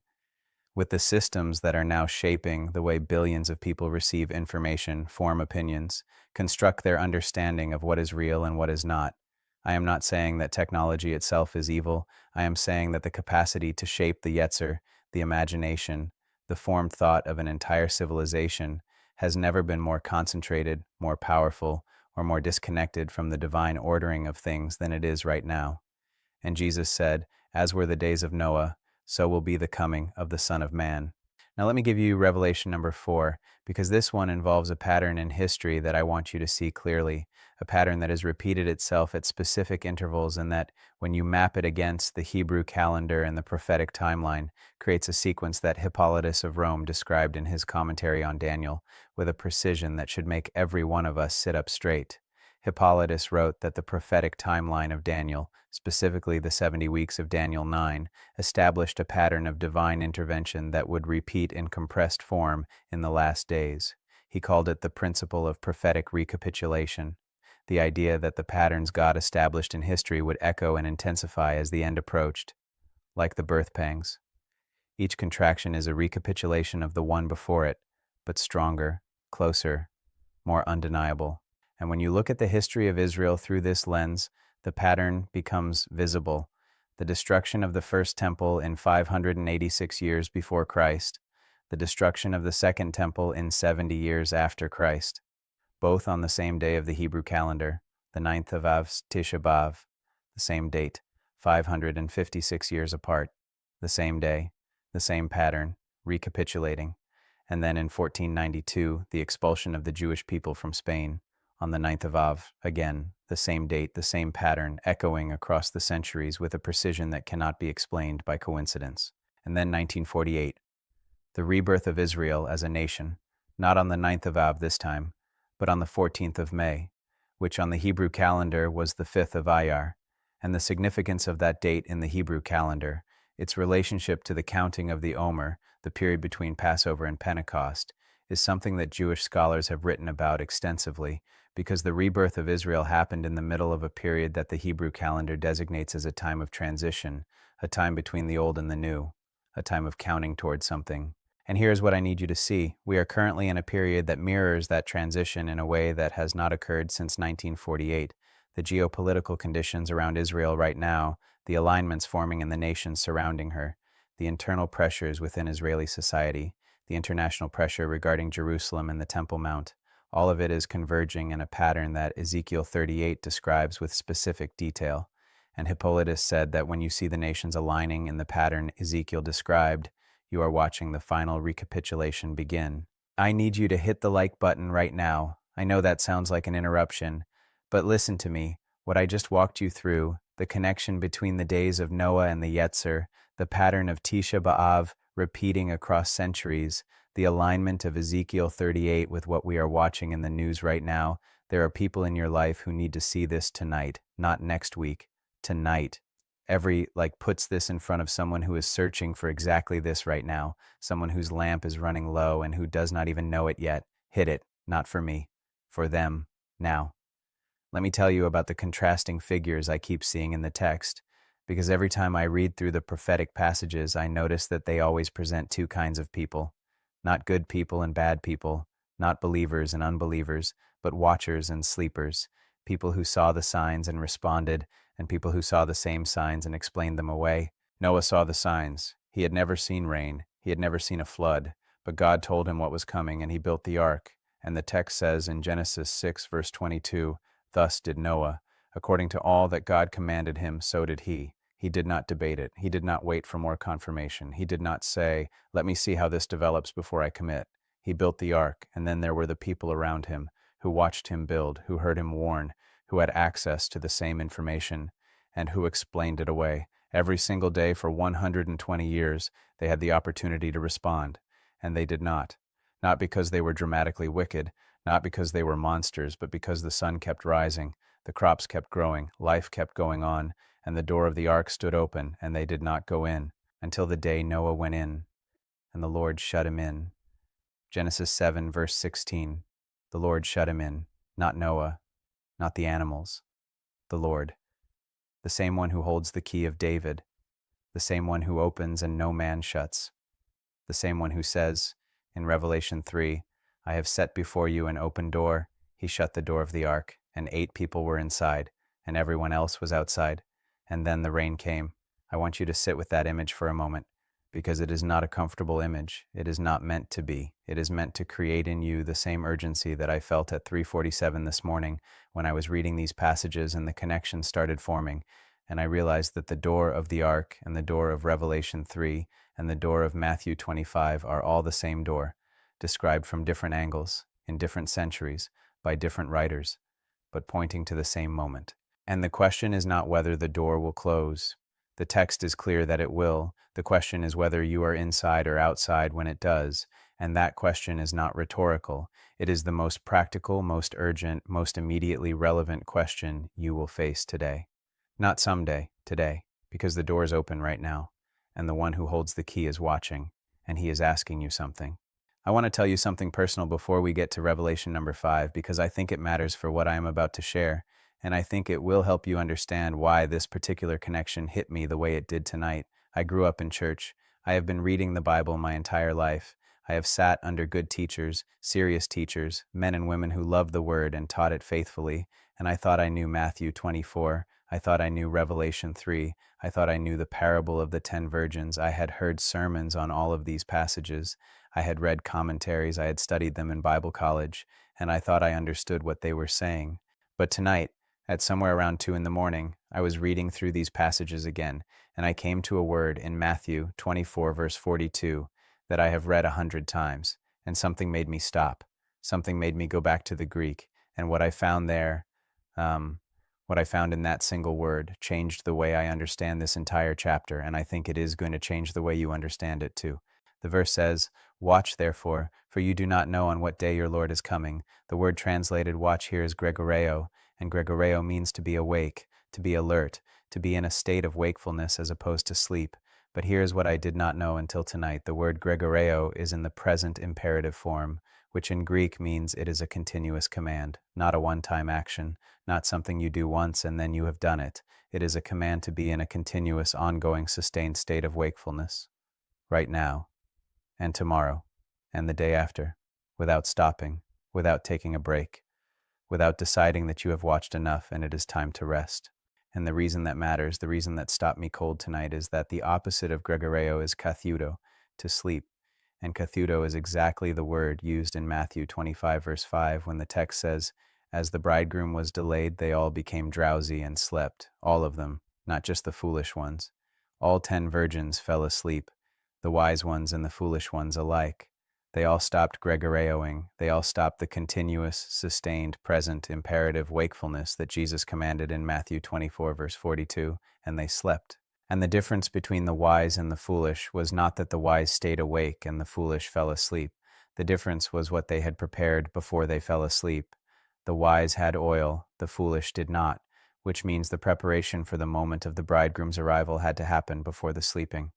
with the systems that are now shaping the way billions of people receive information, form opinions, construct their understanding of what is real and what is not. I am not saying that technology itself is evil. I am saying that the capacity to shape the yetzer, the imagination, the formed thought of an entire civilization has never been more concentrated, more powerful, or more disconnected from the divine ordering of things than it is right now. And Jesus said, "As were the days of Noah, so will be the coming of the Son of Man." Now let me give you Revelation number 4, because this one involves a pattern in history that I want you to see clearly, a pattern that has repeated itself at specific intervals and that, when you map it against the Hebrew calendar and the prophetic timeline, creates a sequence that Hippolytus of Rome described in his commentary on Daniel with a precision that should make every one of us sit up straight. Hippolytus wrote that the prophetic timeline of Daniel, specifically the 70 weeks of Daniel 9, established a pattern of divine intervention that would repeat in compressed form in the last days. He called it the principle of prophetic recapitulation, the idea that the patterns God established in history would echo and intensify as the end approached, like the birth pangs. Each contraction is a recapitulation of the one before it, but stronger, closer, more undeniable. And when you look at the history of Israel through this lens, the pattern becomes visible. The destruction of the first temple in 586 years before Christ, the destruction of the second temple in 70 years after Christ, both on the same day of the Hebrew calendar, the 9th of Av, Tisha B'Av, the same date, 556 years apart, the same day, the same pattern, recapitulating. And then in 1492, the expulsion of the Jewish people from Spain, on the 9th of Av, again, the same date, the same pattern, echoing across the centuries with a precision that cannot be explained by coincidence. And then 1948, the rebirth of Israel as a nation, not on the 9th of Av this time, but on the 14th of May, which on the Hebrew calendar was the 5th of Iyar. And the significance of that date in the Hebrew calendar, its relationship to the counting of the Omer, the period between Passover and Pentecost, is something that Jewish scholars have written about extensively, because the rebirth of Israel happened in the middle of a period that the Hebrew calendar designates as a time of transition, a time between the old and the new, a time of counting towards something. And here's what I need you to see. We are currently in a period that mirrors that transition in a way that has not occurred since 1948. The geopolitical conditions around Israel right now, the alignments forming in the nations surrounding her, the internal pressures within Israeli society, the international pressure regarding Jerusalem and the Temple Mount, all of it is converging in a pattern that Ezekiel 38 describes with specific detail. And Hippolytus said that when you see the nations aligning in the pattern Ezekiel described, you are watching the final recapitulation begin. I need you to hit the like button right now. I know that sounds like an interruption, but listen to me. What I just walked you through, the connection between the days of Noah and the Yetzer, the pattern of Tisha B'Av repeating across centuries, the alignment of Ezekiel 38 with what we are watching in the news right now. There are people in your life who need to see this tonight, not next week, tonight. Puts this in front of someone who is searching for exactly this right now, someone whose lamp is running low and who does not even know it yet. Hit it, not for me, for them, now. Let me tell you about the contrasting figures I keep seeing in the text, because every time I read through the prophetic passages, I notice that they always present two kinds of people. Not good people and bad people, not believers and unbelievers, but watchers and sleepers, people who saw the signs and responded, and people who saw the same signs and explained them away. Noah saw the signs. He had never seen rain. He had never seen a flood, but God told him what was coming, and he built the ark. And the text says in Genesis 6, verse 22, "Thus did Noah. According to all that God commanded him, so did he. He did not debate it. He did not wait for more confirmation. He did not say, 'Let me see how this develops before I commit.' He built the ark, and then there were the people around him who watched him build, who heard him warn, who had access to the same information, and who explained it away. Every single day for 120 years, they had the opportunity to respond, and they did not. Not because they were dramatically wicked, not because they were monsters, but because the sun kept rising, the crops kept growing, life kept going on, and the door of the ark stood open, and they did not go in, until the day Noah went in, and the Lord shut him in. Genesis 7, verse 16. The Lord shut him in, not Noah, not the animals, the Lord. The same one who holds the key of David, the same one who opens and no man shuts, the same one who says in Revelation 3, I have set before you an open door. He shut the door of the ark, and 8 people were inside, and everyone else was outside. And then the rain came. I want you to sit with that image for a moment, because it is not a comfortable image. It is not meant to be. It is meant to create in you the same urgency that I felt at 3:47 this morning when I was reading these passages and the connection started forming, and I realized that the door of the ark and the door of Revelation 3 and the door of Matthew 25 are all the same door, described from different angles, in different centuries, by different writers, but pointing to the same moment. And the question is not whether the door will close. The text is clear that it will. The question is whether you are inside or outside when it does, and that question is not rhetorical. It is the most practical, most urgent, most immediately relevant question you will face today. Not someday, today, because the door is open right now, and the one who holds the key is watching, and he is asking you something. I want to tell you something personal before we get to Revelation number 5, because I think it matters for what I am about to share, and I think it will help you understand why this particular connection hit me the way it did tonight. I grew up in church. I have been reading the Bible my entire life. I have sat under good teachers, serious teachers, men and women who loved the Word and taught it faithfully, and I thought I knew Matthew 24. I thought I knew Revelation 3. I thought I knew the parable of the 10 virgins. I had heard sermons on all of these passages. I had read commentaries. I had studied them in Bible college, and I thought I understood what they were saying. But tonight, at somewhere around 2 in the morning, I was reading through these passages again, and I came to a word in Matthew 24, verse 42, that I have read 100 times, and something made me stop. Something made me go back to the Greek, and what I found there, what I found in that single word changed the way I understand this entire chapter, and I think it is going to change the way you understand it too. The verse says, Watch therefore, for you do not know on what day your Lord is coming. The word translated watch here is gregoreo, and gregoreo means to be awake, to be alert, to be in a state of wakefulness as opposed to sleep. But here's what I did not know until tonight. The word gregoreo is in the present imperative form, which in Greek means it is a continuous command, not a one-time action, not something you do once and then you have done it. It is a command to be in a continuous, ongoing, sustained state of wakefulness, right now, and tomorrow, and the day after, without stopping, without taking a break, without deciding that you have watched enough and it is time to rest. And the reason that matters, the reason that stopped me cold tonight is that the opposite of gregoreo is kathudo, to sleep. And kathudo is exactly the word used in Matthew 25, verse 5, when the text says, As the bridegroom was delayed, they all became drowsy and slept, all of them, not just the foolish ones. All 10 virgins fell asleep, the wise ones and the foolish ones alike. They all stopped gregoreoing. They all stopped the continuous, sustained, present, imperative wakefulness that Jesus commanded in Matthew 24, verse 42, and they slept. And the difference between the wise and the foolish was not that the wise stayed awake and the foolish fell asleep. The difference was what they had prepared before they fell asleep. The wise had oil, the foolish did not, which means the preparation for the moment of the bridegroom's arrival had to happen before the sleeping,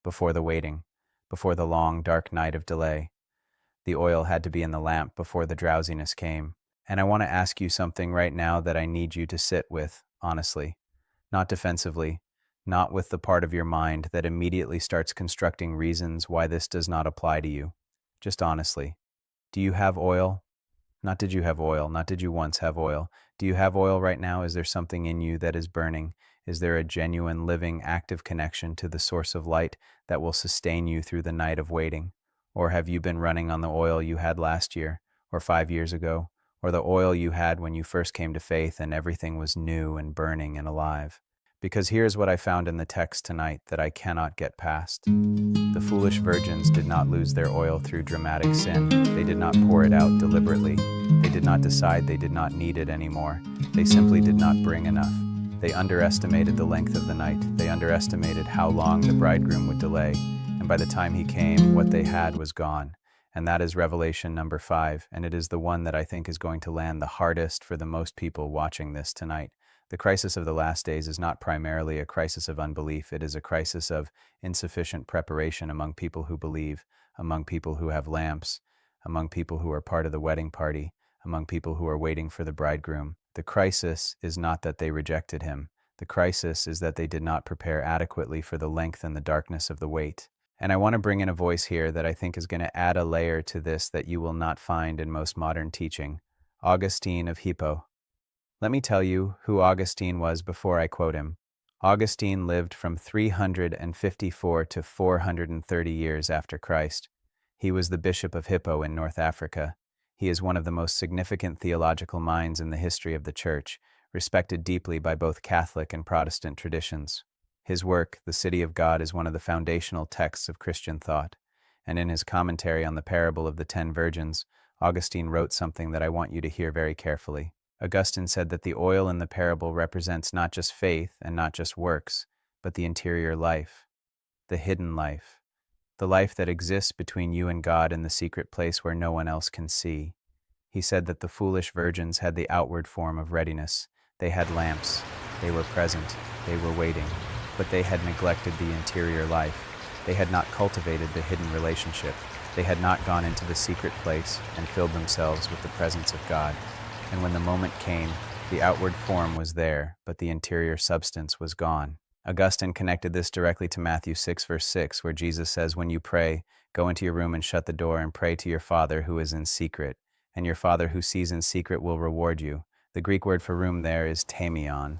before the waiting, before the long, dark night of delay. The oil had to be in the lamp before the drowsiness came. And I want to ask you something right now that I need you to sit with, honestly, not defensively, not with the part of your mind that immediately starts constructing reasons why this does not apply to you. Just honestly. Do you have oil? Not did you have oil, not did you once have oil. Do you have oil right now? Is there something in you that is burning? Is there a genuine, living, active connection to the source of light that will sustain you through the night of waiting? Or have you been running on the oil you had last year, or 5 years ago, or the oil you had when you first came to faith and everything was new and burning and alive? Because here's what I found in the text tonight that I cannot get past. The foolish virgins did not lose their oil through dramatic sin. They did not pour it out deliberately. They They did not decide they did not need it anymore. They simply did not bring enough. They underestimated the length of the night. They underestimated how long the bridegroom would delay. And by the time he came, what they had was gone. And that is revelation number 5, and it is the one that I think is going to land the hardest for the most people watching this tonight. The crisis of the last days is not primarily a crisis of unbelief. It is a crisis of insufficient preparation among people who believe, among people who have lamps, among people who are part of the wedding party, among people who are waiting for the bridegroom. The crisis is not that they rejected him. The crisis is that they did not prepare adequately for the length and the darkness of the wait. And I want to bring in a voice here that I think is going to add a layer to this that you will not find in most modern teaching. Augustine of Hippo. Let me tell you who Augustine was before I quote him. Augustine lived from 354 to 430 years after Christ. He was the Bishop of Hippo in North Africa. He is one of the most significant theological minds in the history of the Church, respected deeply by both Catholic and Protestant traditions. His work, The City of God, is one of the foundational texts of Christian thought, and in his commentary on the parable of the 10 virgins, Augustine wrote something that I want you to hear very carefully. Augustine said that the oil in the parable represents not just faith and not just works, but the interior life, the hidden life, the life that exists between you and God in the secret place where no one else can see. He said that the foolish virgins had the outward form of readiness. They had lamps, they were present, they were waiting, but they had neglected the interior life. They had not cultivated the hidden relationship. They had not gone into the secret place and filled themselves with the presence of God. And when the moment came, the outward form was there, but the interior substance was gone. Augustine connected this directly to Matthew 6, verse 6, where Jesus says, "When you pray, go into your room and shut the door and pray to your Father who is in secret, and your Father who sees in secret will reward you." The Greek word for room there is tamion,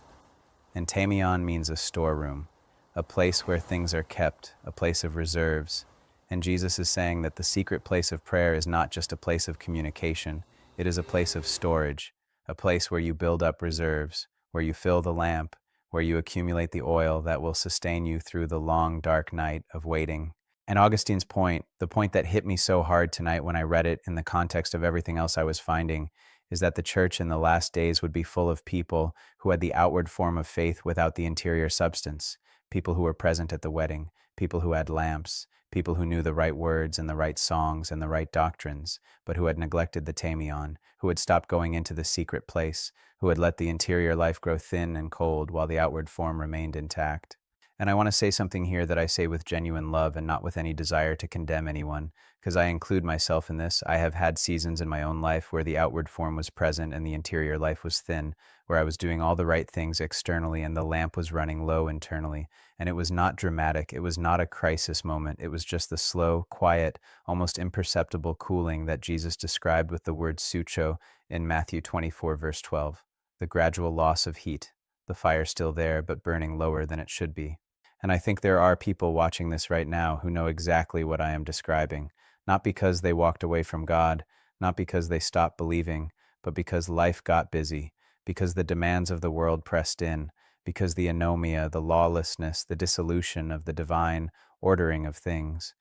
and tamion means a storeroom, a place where things are kept, a place of reserves. And Jesus is saying that the secret place of prayer is not just a place of communication, it is a place of storage, a place where you build up reserves, where you fill the lamp, where you accumulate the oil that will sustain you through the long, dark night of waiting. And Augustine's point, the point that hit me so hard tonight when I read it in the context of everything else I was finding, is that the church in the last days would be full of people who had the outward form of faith without the interior substance, people who were present at the wedding, people who had lamps, people who knew the right words and the right songs and the right doctrines, but who had neglected the tamion, who had stopped going into the secret place, who had let the interior life grow thin and cold while the outward form remained intact. And I want to say something here that I say with genuine love and not with any desire to condemn anyone, because I include myself in this. I have had seasons in my own life where the outward form was present and the interior life was thin, where I was doing all the right things externally and the lamp was running low internally. And it was not dramatic. It was not a crisis moment. It was just the slow, quiet, almost imperceptible cooling that Jesus described with the word sucho in Matthew 24, verse 12. The gradual loss of heat, the fire still there, but burning lower than it should be. And I think there are people watching this right now who know exactly what I am describing, not because they walked away from God, not because they stopped believing, but because life got busy, because the demands of the world pressed in, because the anomia, the lawlessness, the dissolution of the divine ordering of things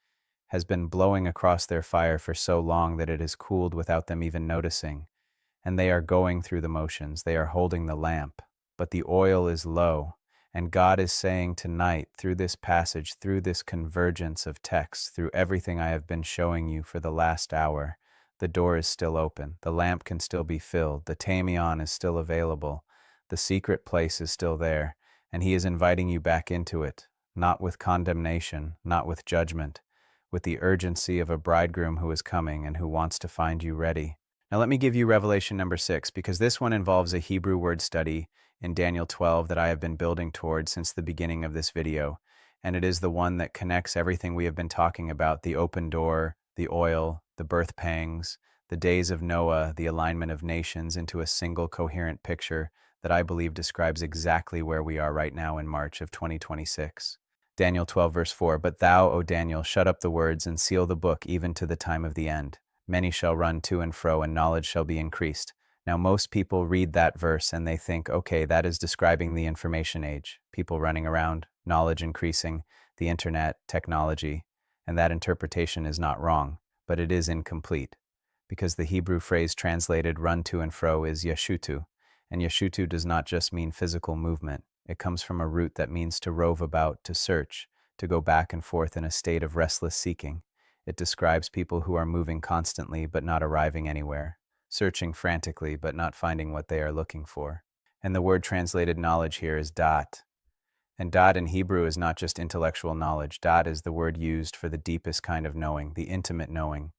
has been blowing across their fire for so long that it has cooled without them even noticing. And they are going through the motions, they are holding the lamp, but the oil is low. And God is saying tonight, through this passage, through this convergence of texts, through everything I have been showing you for the last hour, the door is still open, the lamp can still be filled, the tamion is still available, the secret place is still there, and He is inviting you back into it, not with condemnation, not with judgment, with the urgency of a bridegroom who is coming and who wants to find you ready. Now let me give you Revelation number 6, because this one involves a Hebrew word study in Daniel 12 that I have been building toward since the beginning of this video, and it is the one that connects everything we have been talking about, the open door, the oil, the birth pangs, the days of Noah, the alignment of nations, into a single coherent picture that I believe describes exactly where we are right now in March of 2026. Daniel 12 verse 4, "But thou, O Daniel, shut up the words and seal the book even to the time of the end. Many shall run to and fro, and knowledge shall be increased." Now, most people read that verse and they think, okay, that is describing the information age, people running around, knowledge increasing, the internet, technology, and that interpretation is not wrong, but it is incomplete. because the Hebrew phrase translated run to and fro is yashutu, and yashutu does not just mean physical movement. It comes from a root that means to rove about, to search, to go back and forth in a state of restless seeking. It describes people who are moving constantly but not arriving anywhere, searching frantically but not finding what they are looking for. And the word translated knowledge here is dat. And dat in Hebrew is not just intellectual knowledge. Dat is the word used for the deepest kind of knowing, the intimate knowing.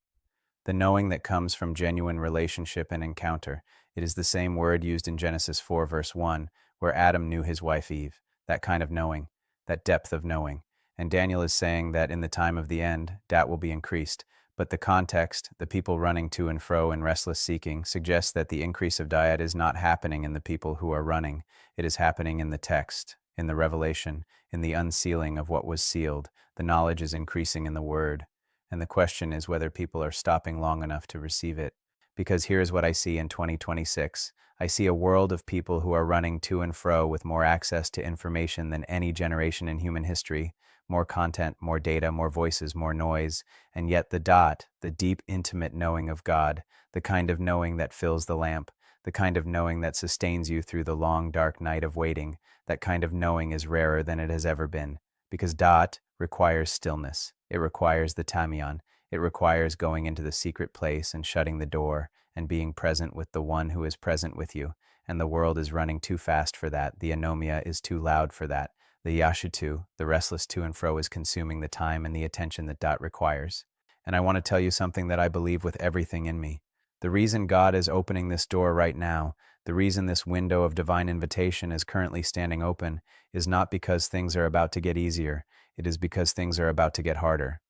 The knowing that comes from genuine relationship and encounter. It is the same word used in Genesis 4 verse 1, where Adam knew his wife Eve. That kind of knowing, that depth of knowing. And Daniel is saying that in the time of the end, that will be increased. But the context, the people running to and fro in restless seeking, suggests that the increase of diet is not happening in the people who are running. It is happening in the text, in the revelation, in the unsealing of what was sealed. The knowledge is increasing in the word. And the question is whether people are stopping long enough to receive it. Because here's what I see in 2026. I see a world of people who are running to and fro with more access to information than any generation in human history. More content, more data, more voices, more noise. And yet the dot, the deep, intimate knowing of God, the kind of knowing that fills the lamp, the kind of knowing that sustains you through the long, dark night of waiting, that kind of knowing is rarer than it has ever been. Because dot requires stillness. It requires the tamion. It requires going into the secret place and shutting the door and being present with the one who is present with you. And the world is running too fast for that. The anomia is too loud for that. The yashutu, the restless to and fro, is consuming the time and the attention that dot requires. And I want to tell you something that I believe with everything in me. The reason God is opening this door right now, the reason this window of divine invitation is currently standing open, is not because things are about to get easier. It is because things are about to get harder.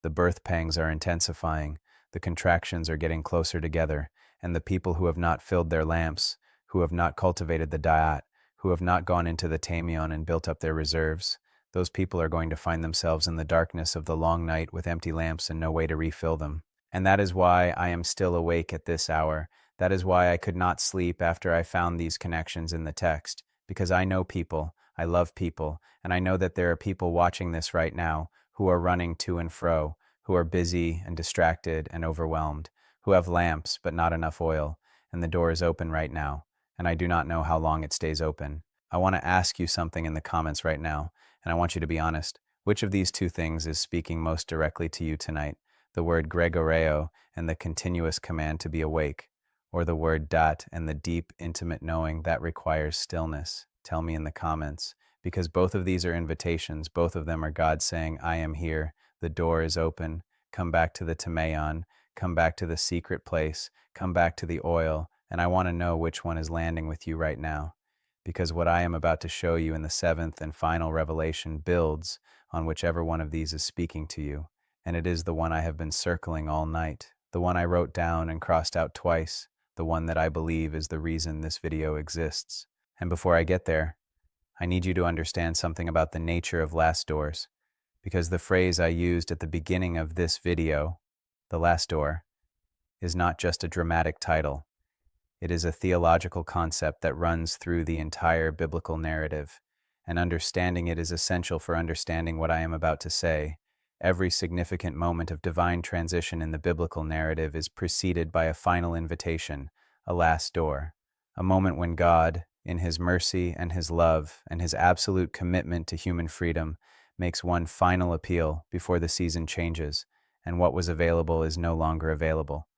The birth pangs are intensifying, the contractions are getting closer together, and the people who have not filled their lamps, who have not cultivated the dayat, who have not gone into the tamion and built up their reserves, those people are going to find themselves in the darkness of the long night with empty lamps and no way to refill them. And that is why I am still awake at this hour. That is why I could not sleep after I found these connections in the text, because I know people, I love people, and I know that there are people watching this right now who are running to and fro, who are busy and distracted and overwhelmed, who have lamps but not enough oil, and the door is open right now, and I do not know how long it stays open. I want to ask you something in the comments right now, and I want you to be honest. Which of these two things is speaking most directly to you tonight? The word gregoreo and the continuous command to be awake, or the word dat and the deep, intimate knowing that requires stillness? Tell me in the comments, because both of these are invitations. Both of them are God saying, I am here, the door is open, come back to the tamayon, come back to the secret place, come back to the oil, and I want to know which one is landing with you right now. Because what I am about to show you in the seventh and final revelation builds on whichever one of these is speaking to you. And it is the one I have been circling all night, the one I wrote down and crossed out twice, the one that I believe is the reason this video exists. And before I get there, I need you to understand something about the nature of last doors, because the phrase I used at the beginning of this video, the last door, is not just a dramatic title. It is a theological concept that runs through the entire biblical narrative, and understanding it is essential for understanding what I am about to say. Every significant moment of divine transition in the biblical narrative is preceded by a final invitation, a last door, a moment when God, in His mercy and His love and His absolute commitment to human freedom, makes one final appeal before the season changes, and what was available is no longer available.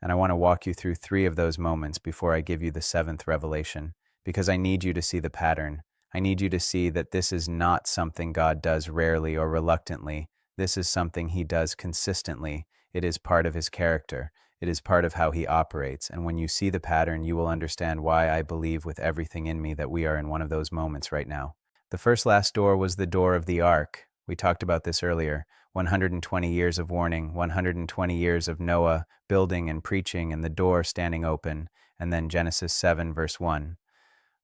And I want to walk you through 3 of those moments before I give you the 7th revelation, because I need you to see the pattern. I need you to see that this is not something God does rarely or reluctantly. This is something He does consistently. It is part of His character. It is part of how He operates. And when you see the pattern, you will understand why I believe with everything in me that we are in one of those moments right now. The first last door was the door of the ark. We talked about this earlier. 120 years of warning, 120 years of Noah building and preaching and the door standing open. And then Genesis 7 verse 1.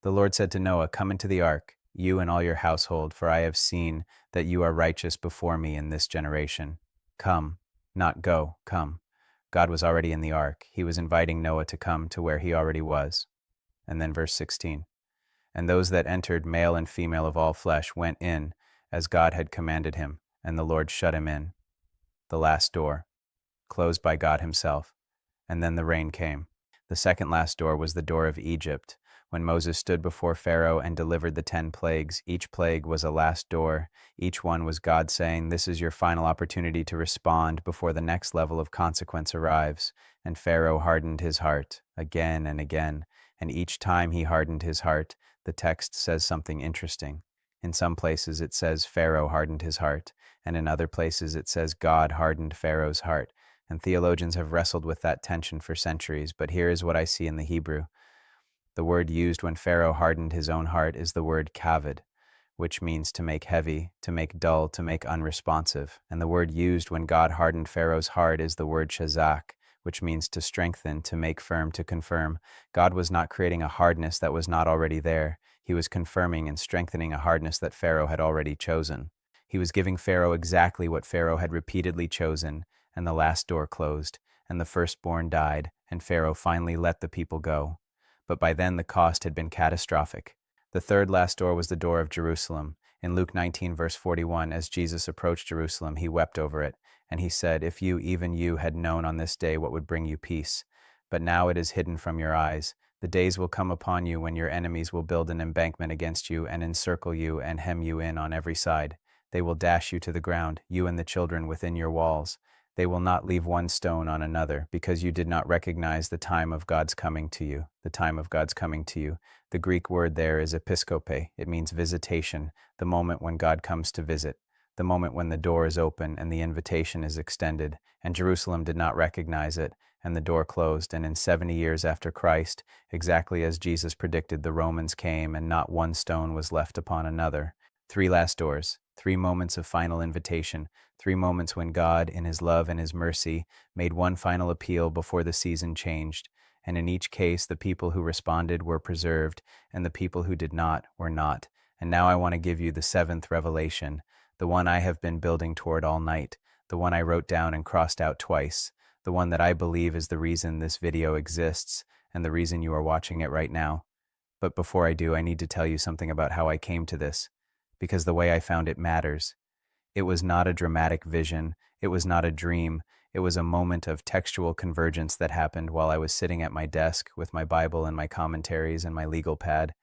The Lord said to Noah, come into the ark, you and all your household, for I have seen that you are righteous before me in this generation. Come, not go, come. God was already in the ark. He was inviting Noah to come to where he already was. And then verse 16. And those that entered, male and female of all flesh, went in, as God had commanded him, and the Lord shut him in. The last door, closed by God Himself. and then the rain came. The second last door was the door of Egypt. When Moses stood before Pharaoh and delivered the 10 plagues, each plague was a last door. Each one was God saying, "This is your final opportunity to respond before the next level of consequence arrives." And Pharaoh hardened his heart again and again. And each time he hardened his heart, the text says something interesting. In some places it says Pharaoh hardened his heart, and in other places it says God hardened Pharaoh's heart. And theologians have wrestled with that tension for centuries, but here is what I see in the Hebrew. The word used when Pharaoh hardened his own heart is the word kavod, which means to make heavy, to make dull, to make unresponsive. And the word used when God hardened Pharaoh's heart is the word shazak, which means to strengthen, to make firm, to confirm. God was not creating a hardness that was not already there. He was confirming and strengthening a hardness that Pharaoh had already chosen. He was giving Pharaoh exactly what Pharaoh had repeatedly chosen, and the last door closed, and the firstborn died, and Pharaoh finally let the people go. But by then the cost had been catastrophic. The third last door was the door of Jerusalem. In Luke 19, verse 41, as Jesus approached Jerusalem, he wept over it, and he said, "If you, even you, had known on this day what would bring you peace. But now it is hidden from your eyes. The days will come upon you when your enemies will build an embankment against you and encircle you and hem you in on every side. They will dash you to the ground, you and the children within your walls. They will not leave one stone on another, because you did not recognize the time of God's coming to you." The time of God's coming to you. The Greek word there is episkope. It means visitation, the moment when God comes to visit, the moment when the door is open and the invitation is extended. And Jerusalem did not recognize it, and the door closed. And in 70 years after Christ, exactly as Jesus predicted, the Romans came, and not one stone was left upon another. 3 last doors, 3 moments of final invitation, 3 moments when God, in his love and his mercy, made one final appeal before the season changed. And in each case, the people who responded were preserved, and the people who did not were not. And now I want to give you the 7th revelation, the one I have been building toward all night, the one I wrote down and crossed out twice, the one that I believe is the reason this video exists, and the reason you are watching it right now. But before I do, I need to tell you something about how I came to this, because the way I found it matters. It was not a dramatic vision. It was not a dream. It was a moment of textual convergence that happened while I was sitting at my desk with my Bible and my commentaries and my legal pad.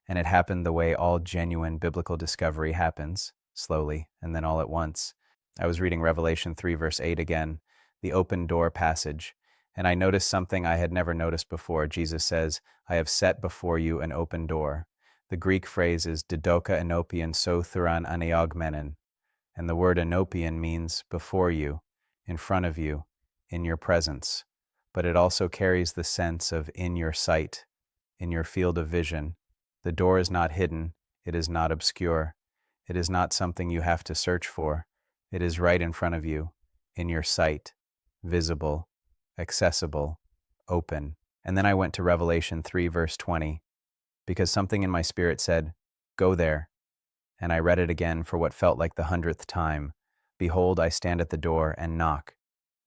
And it happened the way all genuine biblical discovery happens, slowly, and then all at once. I was reading Revelation 3, verse 8 again, the open door passage, and I noticed something I had never noticed before. Jesus says, "I have set before you an open door." The Greek phrase is didoka enopian so thuran aneogmenon, and the word enopian means before you, in front of you, in your presence, but it also carries the sense of in your sight, in your field of vision. The door is not hidden, it is not obscure, it is not something you have to search for. It is right in front of you, in your sight, visible, accessible, open. And then I went to Revelation 3, verse 20, because something in my spirit said, "Go there." And I read it again for what felt like the 100th time. "Behold, I stand at the door and knock.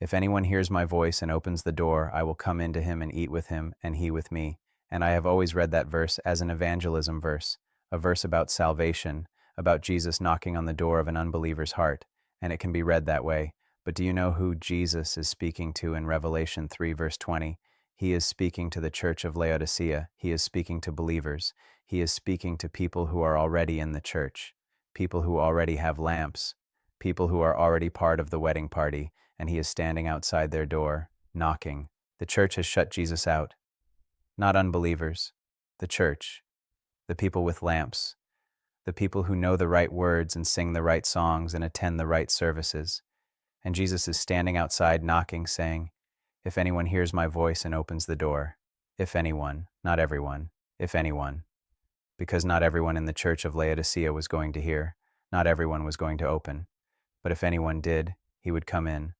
If anyone hears my voice and opens the door, I will come into him and eat with him, and he with me." And I have always read that verse as an evangelism verse, a verse about salvation, about Jesus knocking on the door of an unbeliever's heart, and it can be read that way. But do you know who Jesus is speaking to in Revelation 3, verse 20? He is speaking to the church of Laodicea. He is speaking to believers. He is speaking to people who are already in the church, people who already have lamps, people who are already part of the wedding party, and he is standing outside their door, knocking. The church has shut Jesus out. Not unbelievers, the church, the people with lamps, the people who know the right words and sing the right songs and attend the right services. And Jesus is standing outside knocking, saying, "If anyone hears my voice and opens the door," if anyone, not everyone, if anyone, because not everyone in the church of Laodicea was going to hear, not everyone was going to open, but if anyone did, he would come in.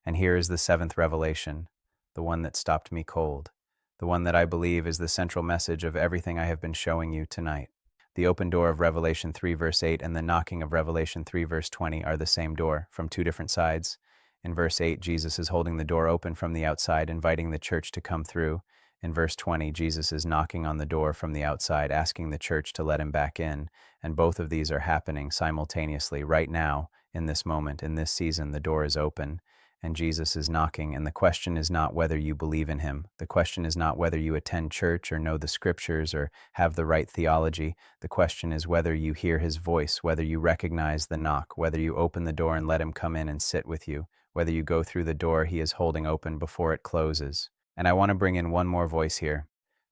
And here is the 7th revelation, the one that stopped me cold, the one that I believe is the central message of everything I have been showing you tonight. The open door of Revelation 3, verse 8, and the knocking of Revelation 3, verse 20 are the same door, from 2 different sides. In verse 8, Jesus is holding the door open from the outside, inviting the church to come through. In verse 20, Jesus is knocking on the door from the outside, asking the church to let him back in. And both of these are happening simultaneously right now, in this moment, in this season. The door is open. and Jesus is knocking, and the question is not whether you believe in him. The question is not whether you attend church or know the scriptures or have the right theology. The question is whether you hear his voice, whether you recognize the knock, whether you open the door and let him come in and sit with you, whether you go through the door he is holding open before it closes. And I want to bring in one more voice here,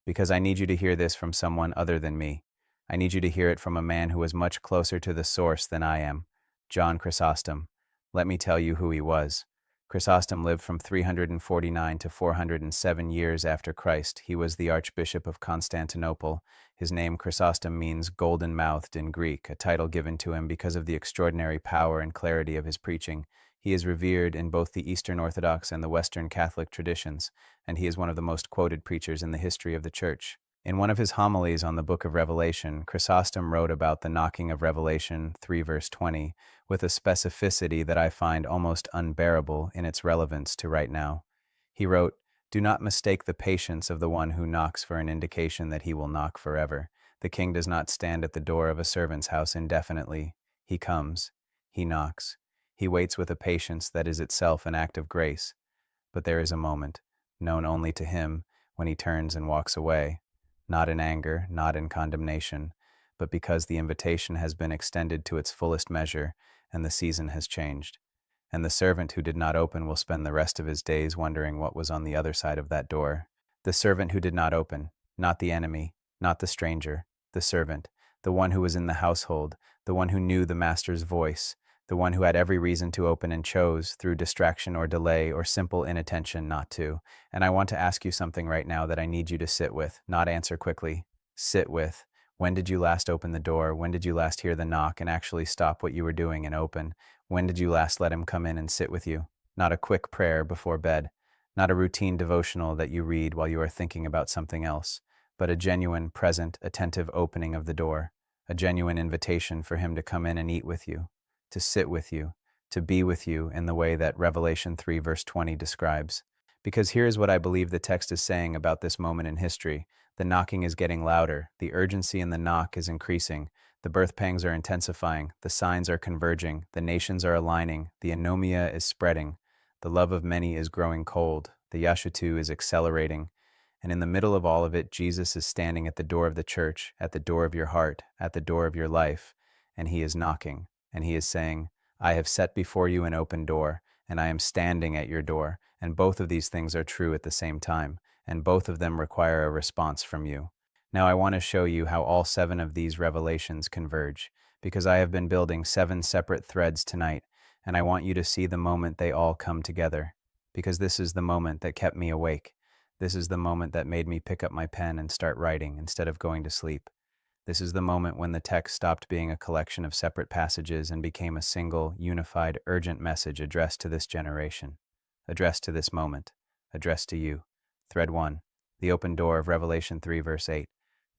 because I need you to hear this from someone other than me. I need you to hear it from a man who is much closer to the source than I am, John Chrysostom. Let me tell you who he was. Chrysostom lived from 349 to 407 years after Christ. He was the Archbishop of Constantinople. His name Chrysostom means golden-mouthed in Greek, a title given to him because of the extraordinary power and clarity of his preaching. He is revered in both the Eastern Orthodox and the Western Catholic traditions, and he is one of the most quoted preachers in the history of the Church. In one of his homilies on the book of Revelation, Chrysostom wrote about the knocking of Revelation 3 verse 20 with a specificity that I find almost unbearable in its relevance to right now. He wrote, "Do not mistake the patience of the one who knocks for an indication that he will knock forever. The king does not stand at the door of a servant's house indefinitely. He comes. He knocks. He waits with a patience that is itself an act of grace. But there is a moment, known only to him, when he turns and walks away. Not in anger, not in condemnation, but because the invitation has been extended to its fullest measure and the season has changed. And the servant who did not open will spend the rest of his days wondering what was on the other side of that door. The servant who did not open, not the enemy, not the stranger, the servant, the one who was in the household, the one who knew the master's voice, the one who had every reason to open and chose, through distraction or delay or simple inattention, not to. And I want to ask you something right now that I need you to sit with, not answer quickly. Sit with. When did you last open the door? When did you last hear the knock and actually stop what you were doing and open? When did you last let him come in and sit with you? Not a quick prayer before bed, not a routine devotional that you read while you are thinking about something else, but a genuine, present, attentive opening of the door, a genuine invitation for him to come in and eat with you, to sit with you, to be with you in the way that Revelation 3 verse 20 describes. Because here is what I believe the text is saying about this moment in history. The knocking is getting louder, the urgency in the knock is increasing, the birth pangs are intensifying, the signs are converging, the nations are aligning, the anomia is spreading, the love of many is growing cold, the yashutu is accelerating, and in the middle of all of it, Jesus is standing at the door of the church, at the door of your heart, at the door of your life, and he is knocking. And he is saying, I have set before you an open door, and I am standing at your door. And both of these things are true at the same time, and both of them require a response from you. Now I want to show you how all 7 of these revelations converge, because I have been building 7 separate threads tonight, and I want you to see the moment they all come together, because this is the moment that kept me awake. This is the moment that made me pick up my pen and start writing instead of going to sleep. This is the moment when the text stopped being a collection of separate passages and became a single, unified, urgent message addressed to this generation, addressed to this moment, addressed to you. Thread 1, the open door of Revelation 3 verse 8,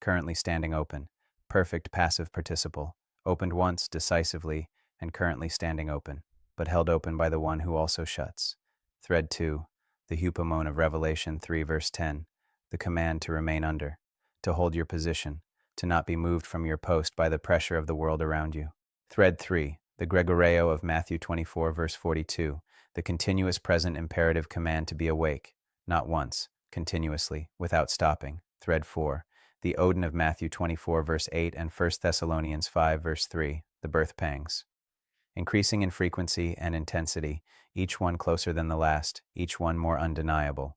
currently standing open, perfect passive participle, opened once decisively and currently standing open, but held open by the one who also shuts. Thread 2, the hupomone of Revelation 3 verse 10, the command to remain under, to hold your position, to not be moved from your post by the pressure of the world around you. Thread 3, the Gregoreo of Matthew 24 verse 42, the continuous present imperative command to be awake, not once, continuously, without stopping. Thread 4, the Odin of Matthew 24 verse 8 and 1 Thessalonians 5 verse 3, the birth pangs. Increasing in frequency and intensity, each one closer than the last, each one more undeniable.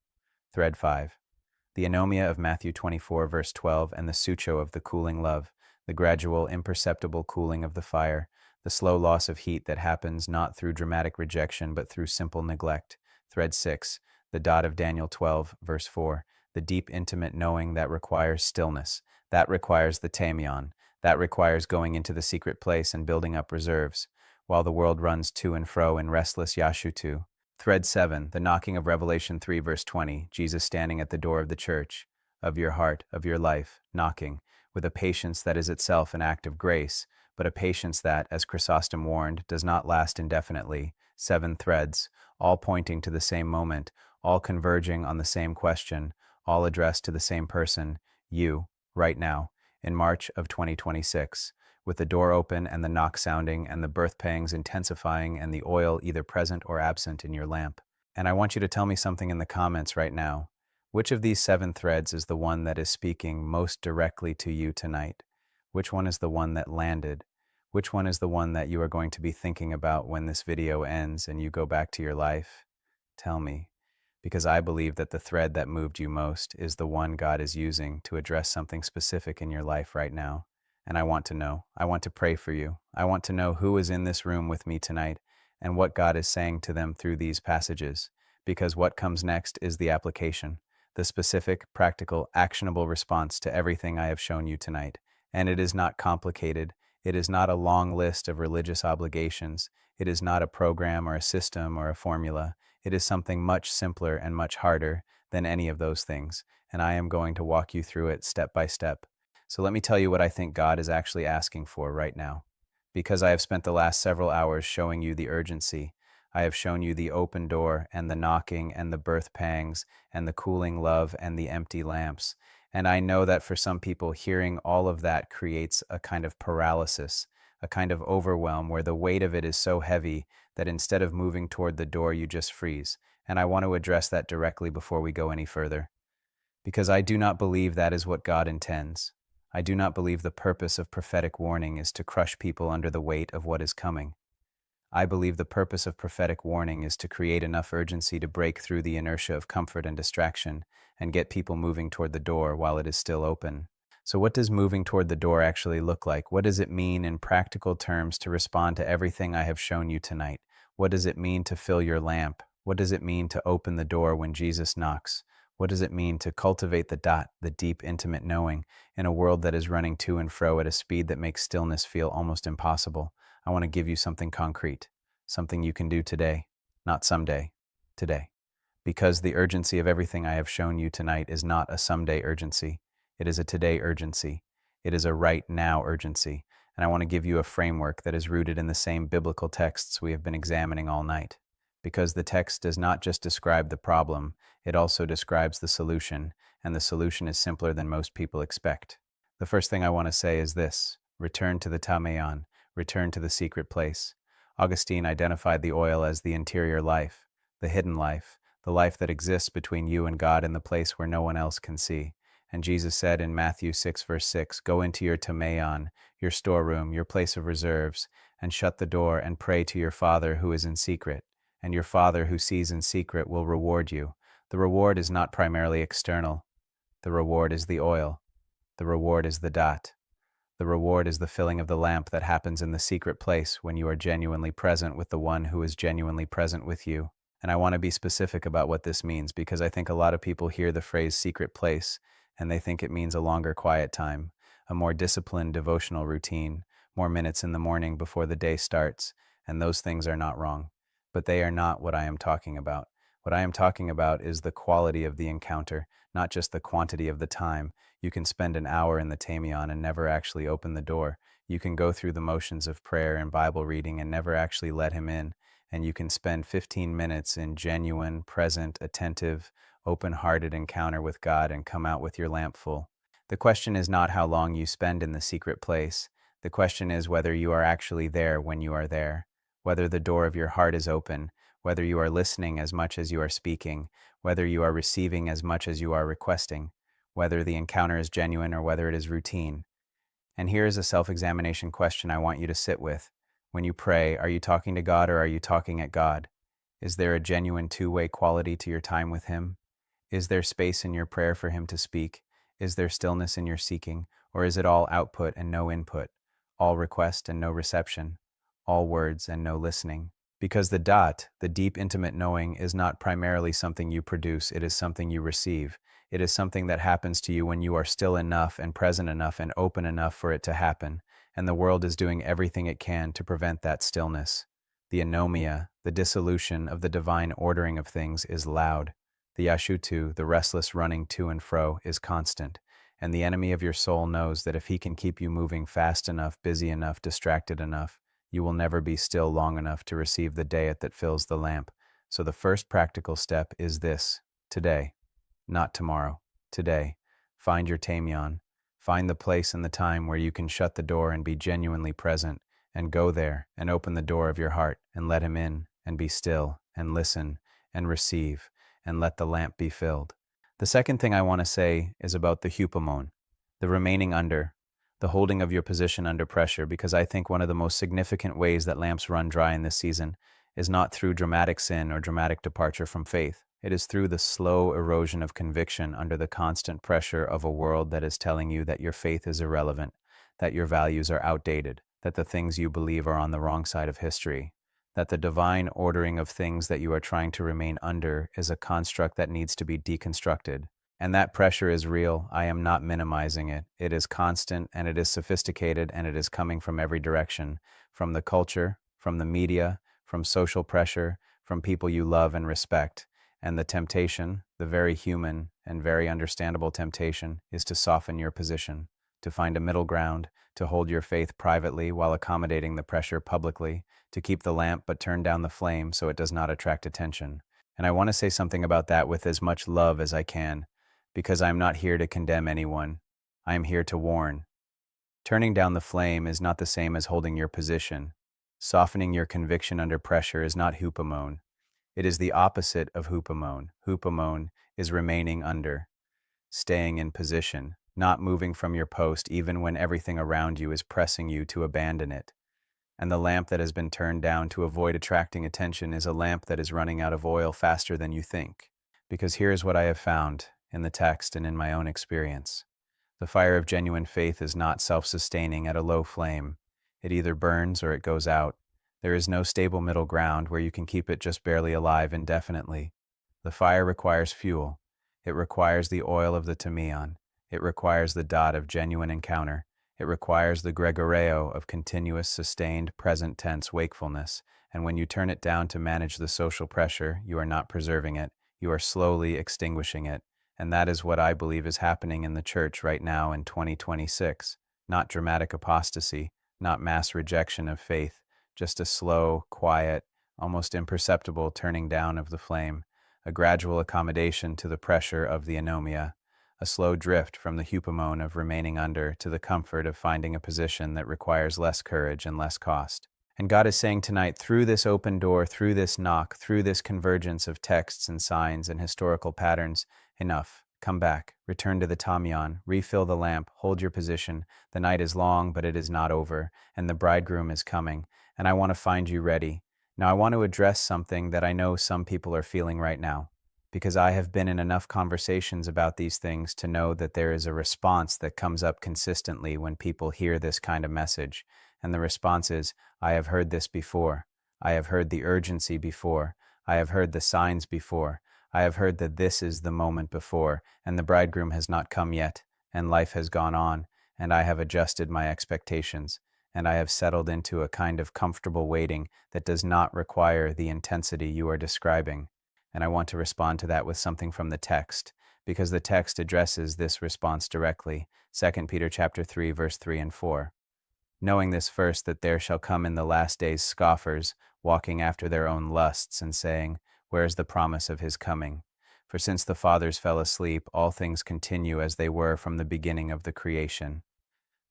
Thread 5, the anomia of Matthew 24 verse 12 and the sucho of the cooling love, the gradual, imperceptible cooling of the fire, the slow loss of heat that happens not through dramatic rejection but through simple neglect. Thread 6, the dot of Daniel 12 verse 4, the deep intimate knowing that requires stillness, that requires the tamion, that requires going into the secret place and building up reserves, while the world runs to and fro in restless yashutu. Thread 7, the knocking of Revelation 3 verse 20, Jesus standing at the door of the church, of your heart, of your life, knocking, with a patience that is itself an act of grace, but a patience that, as Chrysostom warned, does not last indefinitely. 7 threads, all pointing to the same moment, all converging on the same question, all addressed to the same person, you, right now, in March of 2026. With the door open and the knock sounding and the birth pangs intensifying and the oil either present or absent in your lamp. And I want you to tell me something in the comments right now. Which of these 7 threads is the one that is speaking most directly to you tonight? Which one is the one that landed? Which one is the one that you are going to be thinking about when this video ends and you go back to your life? Tell me, because I believe that the thread that moved you most is the one God is using to address something specific in your life right now. And I want to know. I want to pray for you. I want to know who is in this room with me tonight and what God is saying to them through these passages, because what comes next is the application, the specific, practical, actionable response to everything I have shown you tonight. And it is not complicated. It is not a long list of religious obligations. It is not a program or a system or a formula. It is something much simpler and much harder than any of those things. And I am going to walk you through it step by step. So let me tell you what I think God is actually asking for right now. Because I have spent the last several hours showing you the urgency, I have shown you the open door and the knocking and the birth pangs and the cooling love and the empty lamps. And I know that for some people, hearing all of that creates a kind of paralysis, a kind of overwhelm where the weight of it is so heavy that instead of moving toward the door, you just freeze. And I want to address that directly before we go any further. Because I do not believe that is what God intends. I do not believe the purpose of prophetic warning is to crush people under the weight of what is coming. I believe the purpose of prophetic warning is to create enough urgency to break through the inertia of comfort and distraction and get people moving toward the door while it is still open. So what does moving toward the door actually look like? What does it mean in practical terms to respond to everything I have shown you tonight? What does it mean to fill your lamp? What does it mean to open the door when Jesus knocks? What does it mean to cultivate the deep, intimate knowing, in a world that is running to and fro at a speed that makes stillness feel almost impossible? I want to give you something concrete, something you can do today, not someday, today. Because the urgency of everything I have shown you tonight is not a someday urgency. It is a today urgency. It is a right now urgency. And I want to give you a framework that is rooted in the same biblical texts we have been examining all night. Because the text does not just describe the problem, it also describes the solution, and the solution is simpler than most people expect. The first thing I want to say is this: return to the Tameon, return to the secret place. Augustine identified the oil as the interior life, the hidden life, the life that exists between you and God in the place where no one else can see. And Jesus said in Matthew 6, verse 6, "Go into your Tameon, your storeroom, your place of reserves, and shut the door and pray to your Father who is in secret. And your Father who sees in secret will reward you." The reward is not primarily external. The reward is the oil. The reward is the dot. The reward is the filling of the lamp that happens in the secret place when you are genuinely present with the one who is genuinely present with you. And I want to be specific about what this means, because I think a lot of people hear the phrase secret place and they think it means a longer quiet time, a more disciplined devotional routine, more minutes in the morning before the day starts, and those things are not wrong. But they are not what I am talking about. What I am talking about is the quality of the encounter, not just the quantity of the time. You can spend an hour in the Tamion and never actually open the door. You can go through the motions of prayer and Bible reading and never actually let him in. And you can spend 15 minutes in genuine, present, attentive, open-hearted encounter with God and come out with your lamp full. The question is not how long you spend in the secret place. The question is whether you are actually there when you are there, whether the door of your heart is open, whether you are listening as much as you are speaking, whether you are receiving as much as you are requesting, whether the encounter is genuine or whether it is routine. And here is a self-examination question I want you to sit with. When you pray, are you talking to God or are you talking at God? Is there a genuine two-way quality to your time with Him? Is there space in your prayer for Him to speak? Is there stillness in your seeking? Or is it all output and no input? All request and no reception? All words and no listening? Because the dot, the deep intimate knowing, is not primarily something you produce, it is something you receive. It is something that happens to you when you are still enough and present enough and open enough for it to happen, and the world is doing everything it can to prevent that stillness. The anomia, the dissolution of the divine ordering of things, is loud. The yashutu, the restless running to and fro, is constant, and the enemy of your soul knows that if he can keep you moving fast enough, busy enough, distracted enough, you will never be still long enough to receive the dayet that fills the lamp. So the first practical step is this: today. Not tomorrow. Today. Find your tamion. Find the place and the time where you can shut the door and be genuinely present, and go there and open the door of your heart and let him in and be still and listen and receive, and let the lamp be filled. The second thing I want to say is about the hupomone, the remaining under, the holding of your position under pressure, because I think one of the most significant ways that lamps run dry in this season is not through dramatic sin or dramatic departure from faith. It is through the slow erosion of conviction under the constant pressure of a world that is telling you that your faith is irrelevant, that your values are outdated, that the things you believe are on the wrong side of history, that the divine ordering of things that you are trying to remain under is a construct that needs to be deconstructed. And that pressure is real. I am not minimizing it. It is constant and it is sophisticated and it is coming from every direction, from the culture, from the media, from social pressure, from people you love and respect. And the temptation, the very human and very understandable temptation, is to soften your position, to find a middle ground, to hold your faith privately while accommodating the pressure publicly, to keep the lamp but turn down the flame so it does not attract attention. And I want to say something about that with as much love as I can, because I am not here to condemn anyone. I am here to warn. Turning down the flame is not the same as holding your position. Softening your conviction under pressure is not hupomone. It is the opposite of hupomone. Hupomone is remaining under, staying in position, not moving from your post even when everything around you is pressing you to abandon it. And the lamp that has been turned down to avoid attracting attention is a lamp that is running out of oil faster than you think. Because here is what I have found in the text and in my own experience. The fire of genuine faith is not self-sustaining at a low flame. It either burns or it goes out. There is no stable middle ground where you can keep it just barely alive indefinitely. The fire requires fuel. It requires the oil of the tamion. It requires the dot of genuine encounter. It requires the gregoreo of continuous, sustained, present tense wakefulness. And when you turn it down to manage the social pressure, you are not preserving it. You are slowly extinguishing it. And that is what I believe is happening in the church right now in 2026. Not dramatic apostasy, not mass rejection of faith, just a slow, quiet, almost imperceptible turning down of the flame, a gradual accommodation to the pressure of the anomia, a slow drift from the hupomone of remaining under to the comfort of finding a position that requires less courage and less cost. And God is saying tonight, through this open door, through this knock, through this convergence of texts and signs and historical patterns, enough. Come back, return to the tamion, refill the lamp, hold your position. The night is long, but it is not over, and the bridegroom is coming, and I want to find you ready. Now I want to address something that I know some people are feeling right now, because I have been in enough conversations about these things to know that there is a response that comes up consistently when people hear this kind of message. And the response is, I have heard this before. I have heard the urgency before. I have heard the signs before. I have heard that this is the moment before, and the bridegroom has not come yet, and life has gone on, and I have adjusted my expectations, and I have settled into a kind of comfortable waiting that does not require the intensity you are describing. And I want to respond to that with something from the text, because the text addresses this response directly. 2 Peter chapter 3, verse 3 and 4. Knowing this first, that there shall come in the last days scoffers, walking after their own lusts, and saying, where is the promise of his coming? For since the fathers fell asleep, all things continue as they were from the beginning of the creation.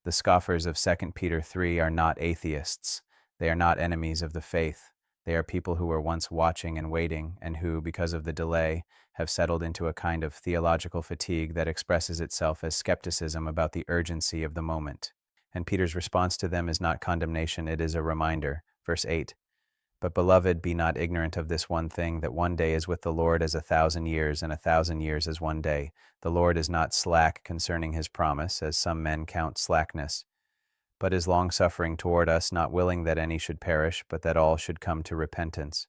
The scoffers of 2 Peter 3 are not atheists. They are not enemies of the faith. They are people who were once watching and waiting, and who, because of the delay, have settled into a kind of theological fatigue that expresses itself as skepticism about the urgency of the moment. And Peter's response to them is not condemnation, it is a reminder. Verse 8. But beloved, be not ignorant of this one thing, that one day is with the Lord as 1,000 years, and 1,000 years as one day. The Lord is not slack concerning his promise, as some men count slackness, but is longsuffering toward us, not willing that any should perish, but that all should come to repentance.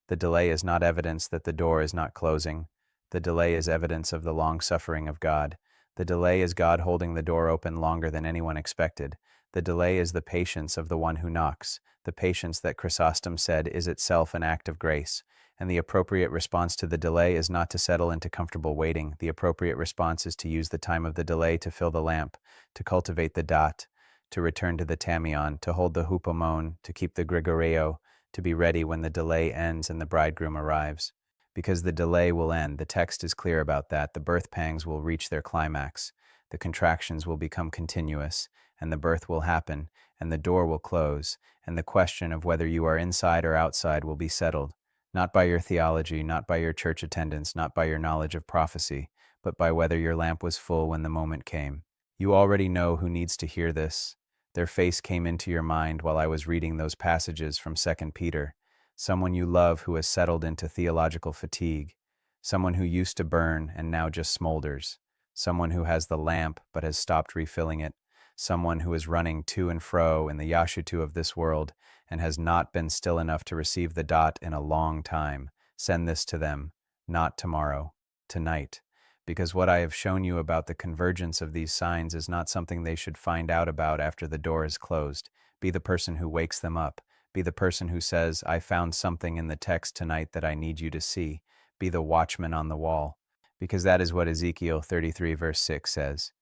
The delay is not evidence that the door is not closing. The delay is evidence of the long-suffering of God. The delay is God holding the door open longer than anyone expected. The delay is the patience of the one who knocks, the patience that Chrysostom said is itself an act of grace. And the appropriate response to the delay is not to settle into comfortable waiting. The appropriate response is to use the time of the delay to fill the lamp, to cultivate the dot, to return to the tamion, to hold the hupomone, to keep the gregoreo, to be ready when the delay ends and the bridegroom arrives. Because the delay will end, the text is clear about that. The birth pangs will reach their climax, the contractions will become continuous, and the birth will happen, and the door will close, and the question of whether you are inside or outside will be settled. Not by your theology, not by your church attendance, not by your knowledge of prophecy, but by whether your lamp was full when the moment came. You already know who needs to hear this. Their face came into your mind while I was reading those passages from Second Peter. Someone you love who has settled into theological fatigue. Someone who used to burn and now just smolders. Someone who has the lamp but has stopped refilling it. Someone who is running to and fro in the Yashutu of this world and has not been still enough to receive the dot in a long time. Send this to them, not tomorrow, tonight. Because what I have shown you about the convergence of these signs is not something they should find out about after the door is closed. Be the person who wakes them up. Be the person who says, I found something in the text tonight that I need you to see. Be the watchman on the wall. Because that is what Ezekiel 33 verse 6 says.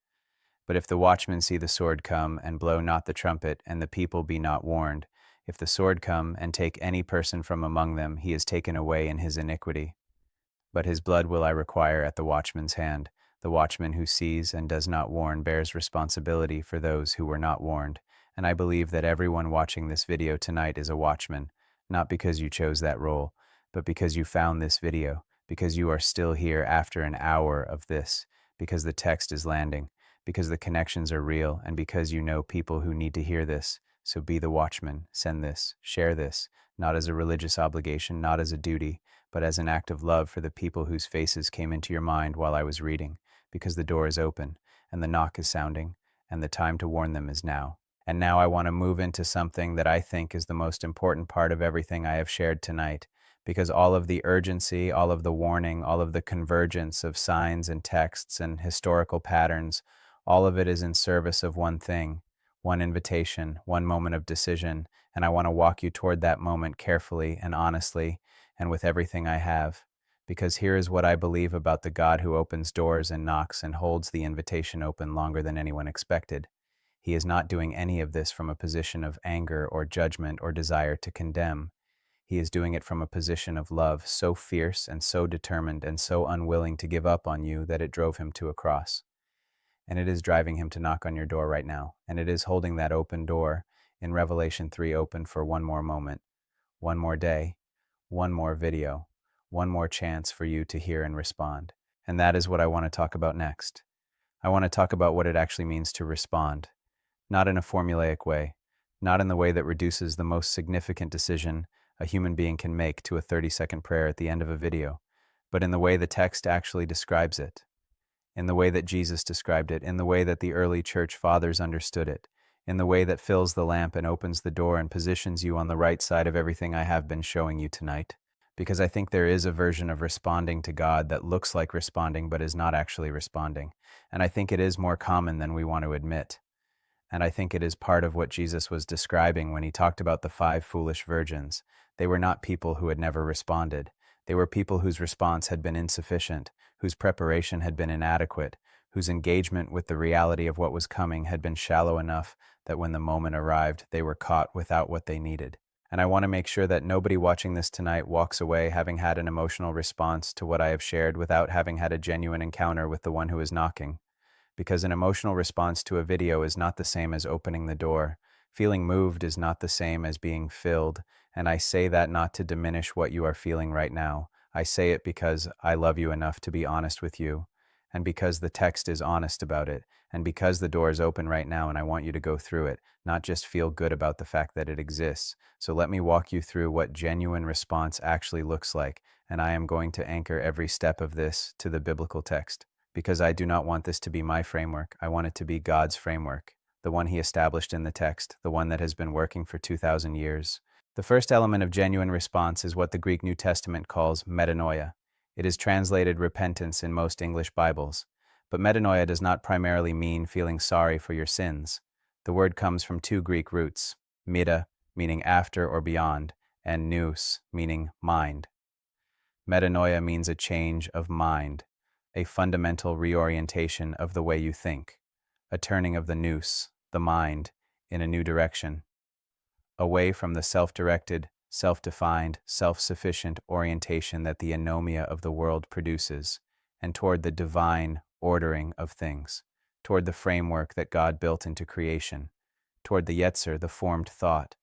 But if the watchmen see the sword come, and blow not the trumpet, and the people be not warned, if the sword come, and take any person from among them, he is taken away in his iniquity. But his blood will I require at the watchman's hand. The watchman who sees and does not warn bears responsibility for those who were not warned. And I believe that everyone watching this video tonight is a watchman, not because you chose that role, but because you found this video, because you are still here after an hour of this, because the text is landing, because the connections are real, and because you know people who need to hear this. So be the watchman, send this, share this, not as a religious obligation, not as a duty, but as an act of love for the people whose faces came into your mind while I was reading, because the door is open, and the knock is sounding, and the time to warn them is now. And now I want to move into something that I think is the most important part of everything I have shared tonight, because all of the urgency, all of the warning, all of the convergence of signs and texts and historical patterns, all of it is in service of one thing, one invitation, one moment of decision, and I want to walk you toward that moment carefully and honestly and with everything I have. Because here is what I believe about the God who opens doors and knocks and holds the invitation open longer than anyone expected. He is not doing any of this from a position of anger or judgment or desire to condemn. He is doing it from a position of love so fierce and so determined and so unwilling to give up on you that it drove him to a cross. And it is driving him to knock on your door right now. And it is holding that open door in Revelation 3 open for one more moment, one more day, one more video, one more chance for you to hear and respond. And that is what I want to talk about next. I want to talk about what it actually means to respond, not in a formulaic way, not in the way that reduces the most significant decision a human being can make to a 30-second prayer at the end of a video, but in the way the text actually describes it, in the way that Jesus described it, in the way that the early church fathers understood it, in the way that fills the lamp and opens the door and positions you on the right side of everything I have been showing you tonight. Because I think there is a version of responding to God that looks like responding but is not actually responding. And I think it is more common than we want to admit. And I think it is part of what Jesus was describing when he talked about the 5 foolish virgins. They were not people who had never responded. They were people whose response had been insufficient, whose preparation had been inadequate, whose engagement with the reality of what was coming had been shallow enough that when the moment arrived, they were caught without what they needed. And I want to make sure that nobody watching this tonight walks away having had an emotional response to what I have shared without having had a genuine encounter with the one who is knocking. Because an emotional response to a video is not the same as opening the door. Feeling moved is not the same as being filled, and I say that not to diminish what you are feeling right now. I say it because I love you enough to be honest with you, and because the text is honest about it, and because the door is open right now and I want you to go through it, not just feel good about the fact that it exists. So let me walk you through what genuine response actually looks like, and I am going to anchor every step of this to the biblical text. Because I do not want this to be my framework. I want it to be God's framework, the one he established in the text, the one that has been working for 2,000 years. The first element of genuine response is what the Greek New Testament calls metanoia. It is translated repentance in most English Bibles. But metanoia does not primarily mean feeling sorry for your sins. The word comes from 2 Greek roots, meta, meaning after or beyond, and nous, meaning mind. Metanoia means a change of mind, a fundamental reorientation of the way you think, a turning of the nous, the mind, in a new direction, away from the self-directed, self-defined, self-sufficient orientation that the anomia of the world produces, and toward the divine ordering of things, toward the framework that God built into creation, toward the yetzer, the formed thought,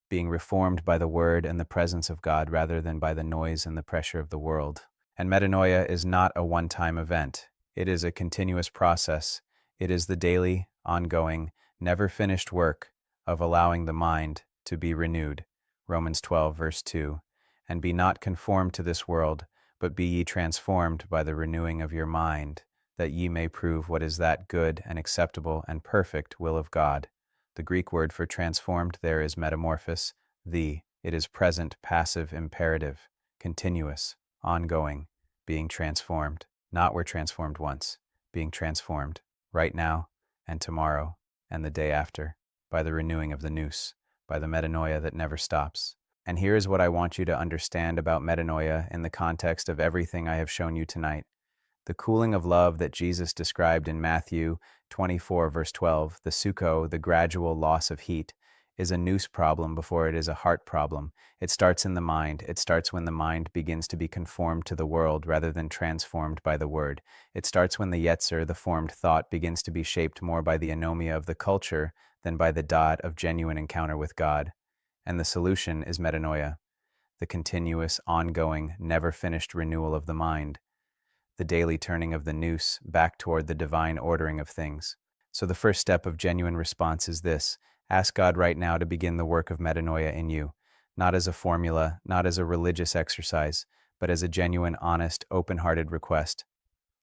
being reformed by the word and the presence of God rather than by the noise and the pressure of the world. And metanoia is not a one-time event. It is a continuous process. It is the daily, ongoing, never-finished work of allowing the mind to be renewed. Romans 12, verse 2. And be not conformed to this world, but be ye transformed by the renewing of your mind, that ye may prove what is that good and acceptable and perfect will of God. The Greek word for transformed there is metamorphos, it is present, passive, imperative, continuous, ongoing, being transformed. Not we're transformed once, being transformed, right now, and tomorrow, and the day after, by the renewing of the nous, by the metanoia that never stops. And here is what I want you to understand about metanoia in the context of everything I have shown you tonight. The cooling of love that Jesus described in Matthew 24, verse 12, the suko, the gradual loss of heat, is a nous problem before it is a heart problem. It starts in the mind. It starts when the mind begins to be conformed to the world rather than transformed by the word. It starts when the yetzer, the formed thought, begins to be shaped more by the anomia of the culture than by the dot of genuine encounter with God. And the solution is metanoia, the continuous, ongoing, never-finished renewal of the mind, the daily turning of the nous back toward the divine ordering of things. So the first step of genuine response is this: ask God right now to begin the work of metanoia in you, not as a formula, not as a religious exercise, but as a genuine, honest, open-hearted request.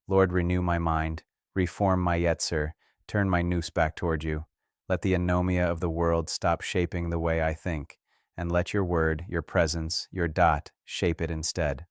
Lord, renew my mind, reform my yetzer, turn my nous back toward you. Let the anomia of the world stop shaping the way I think, and let your word, your presence, your dot, shape it instead.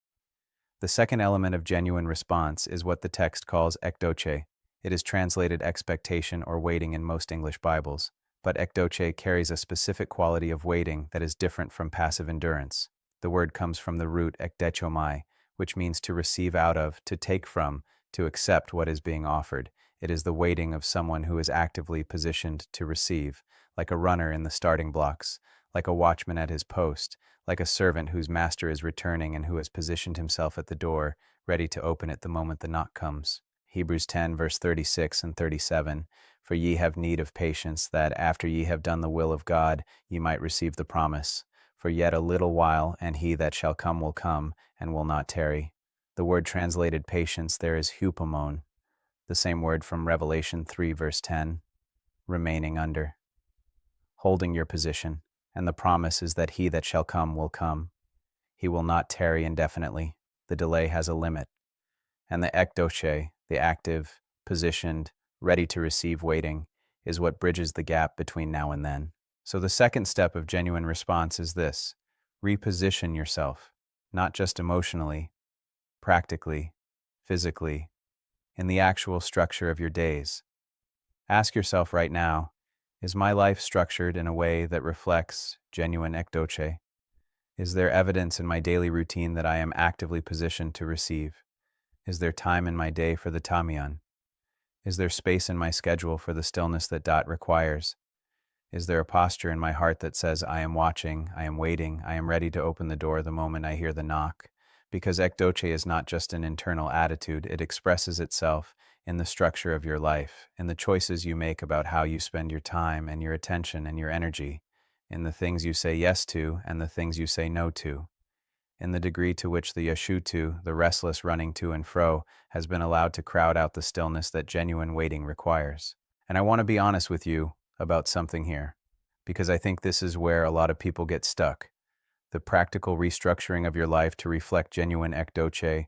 The second element of genuine response is what the text calls ekdoche. It is translated expectation or waiting in most English Bibles, but ekdoche carries a specific quality of waiting that is different from passive endurance. The word comes from the root ekdechomai, which means to receive out of, to take from, to accept what is being offered. It is the waiting of someone who is actively positioned to receive, like a runner in the starting blocks, like a watchman at his post, like a servant whose master is returning and who has positioned himself at the door, ready to open it the moment the knock comes. Hebrews 10, verse 36 and 37, for ye have need of patience, that after ye have done the will of God, ye might receive the promise. For yet a little while, and he that shall come will come, and will not tarry. The word translated patience there is hupomone, the same word from Revelation 3, verse 10, remaining under, holding your position, and the promise is that he that shall come will come. He will not tarry indefinitely. The delay has a limit. And the ekdoche, the active, positioned, ready to receive waiting, is what bridges the gap between now and then. So the second step of genuine response is this: reposition yourself, not just emotionally, practically, physically, in the actual structure of your days. Ask yourself right now, is my life structured in a way that reflects genuine ekdoche? Is there evidence in my daily routine that I am actively positioned to receive? Is there time in my day for the tamian? Is there space in my schedule for the stillness that dot requires? Is there a posture in my heart that says, I am watching, I am waiting, I am ready to open the door the moment I hear the knock? Because ekdoche is not just an internal attitude, it expresses itself in the structure of your life, in the choices you make about how you spend your time and your attention and your energy, in the things you say yes to and the things you say no to, in the degree to which the yashutu, the restless running to and fro, has been allowed to crowd out the stillness that genuine waiting requires. And I want to be honest with you about something here, because I think this is where a lot of people get stuck. The practical restructuring of your life to reflect genuine ekdoche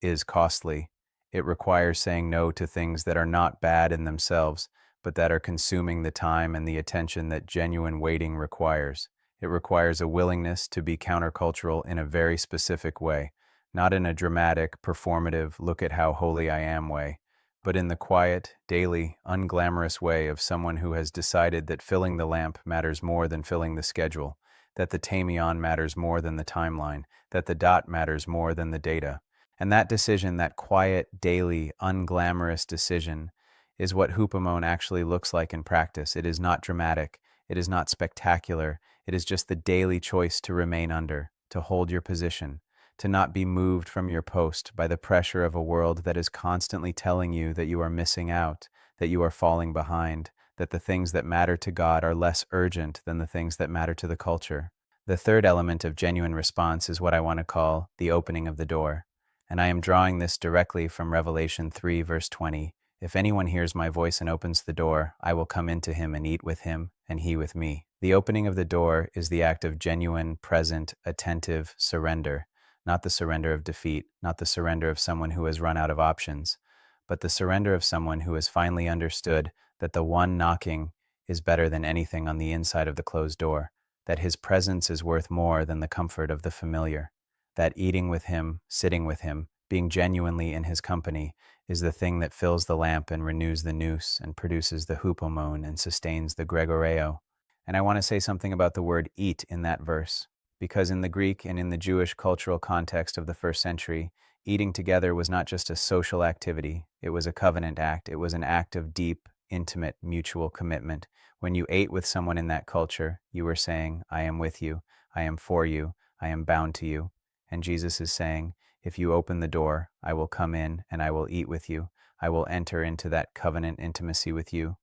is costly. It requires saying no to things that are not bad in themselves, but that are consuming the time and the attention that genuine waiting requires. It requires a willingness to be countercultural in a very specific way, not in a dramatic, performative, look at how holy I am way, but in the quiet, daily, unglamorous way of someone who has decided that filling the lamp matters more than filling the schedule, that the tamion matters more than the timeline, that the dot matters more than the data. And that decision, that quiet, daily, unglamorous decision, is what hupomone actually looks like in practice. It is not dramatic. It is not spectacular. It is just the daily choice to remain under, to hold your position, to not be moved from your post by the pressure of a world that is constantly telling you that you are missing out, that you are falling behind, that the things that matter to God are less urgent than the things that matter to the culture. The third element of genuine response is what I want to call the opening of the door. And I am drawing this directly from Revelation 3, verse 20. If anyone hears my voice and opens the door, I will come into him and eat with him, and he with me. The opening of the door is the act of genuine, present, attentive surrender, not the surrender of defeat, not the surrender of someone who has run out of options, but the surrender of someone who has finally understood that the one knocking is better than anything on the inside of the closed door, that his presence is worth more than the comfort of the familiar, that eating with him, sitting with him, being genuinely in his company is the thing that fills the lamp and renews the nous and produces the hupomone and sustains the gregoreo. And I want to say something about the word eat in that verse, because in the Greek and in the Jewish cultural context of the first century, eating together was not just a social activity, it was a covenant act. It was an act of deep, intimate, mutual commitment. When you ate with someone in that culture, you were saying, I am with you, I am for you, I am bound to you. And Jesus is saying, if you open the door, I will come in and I will eat with you. I will enter into that covenant intimacy with you.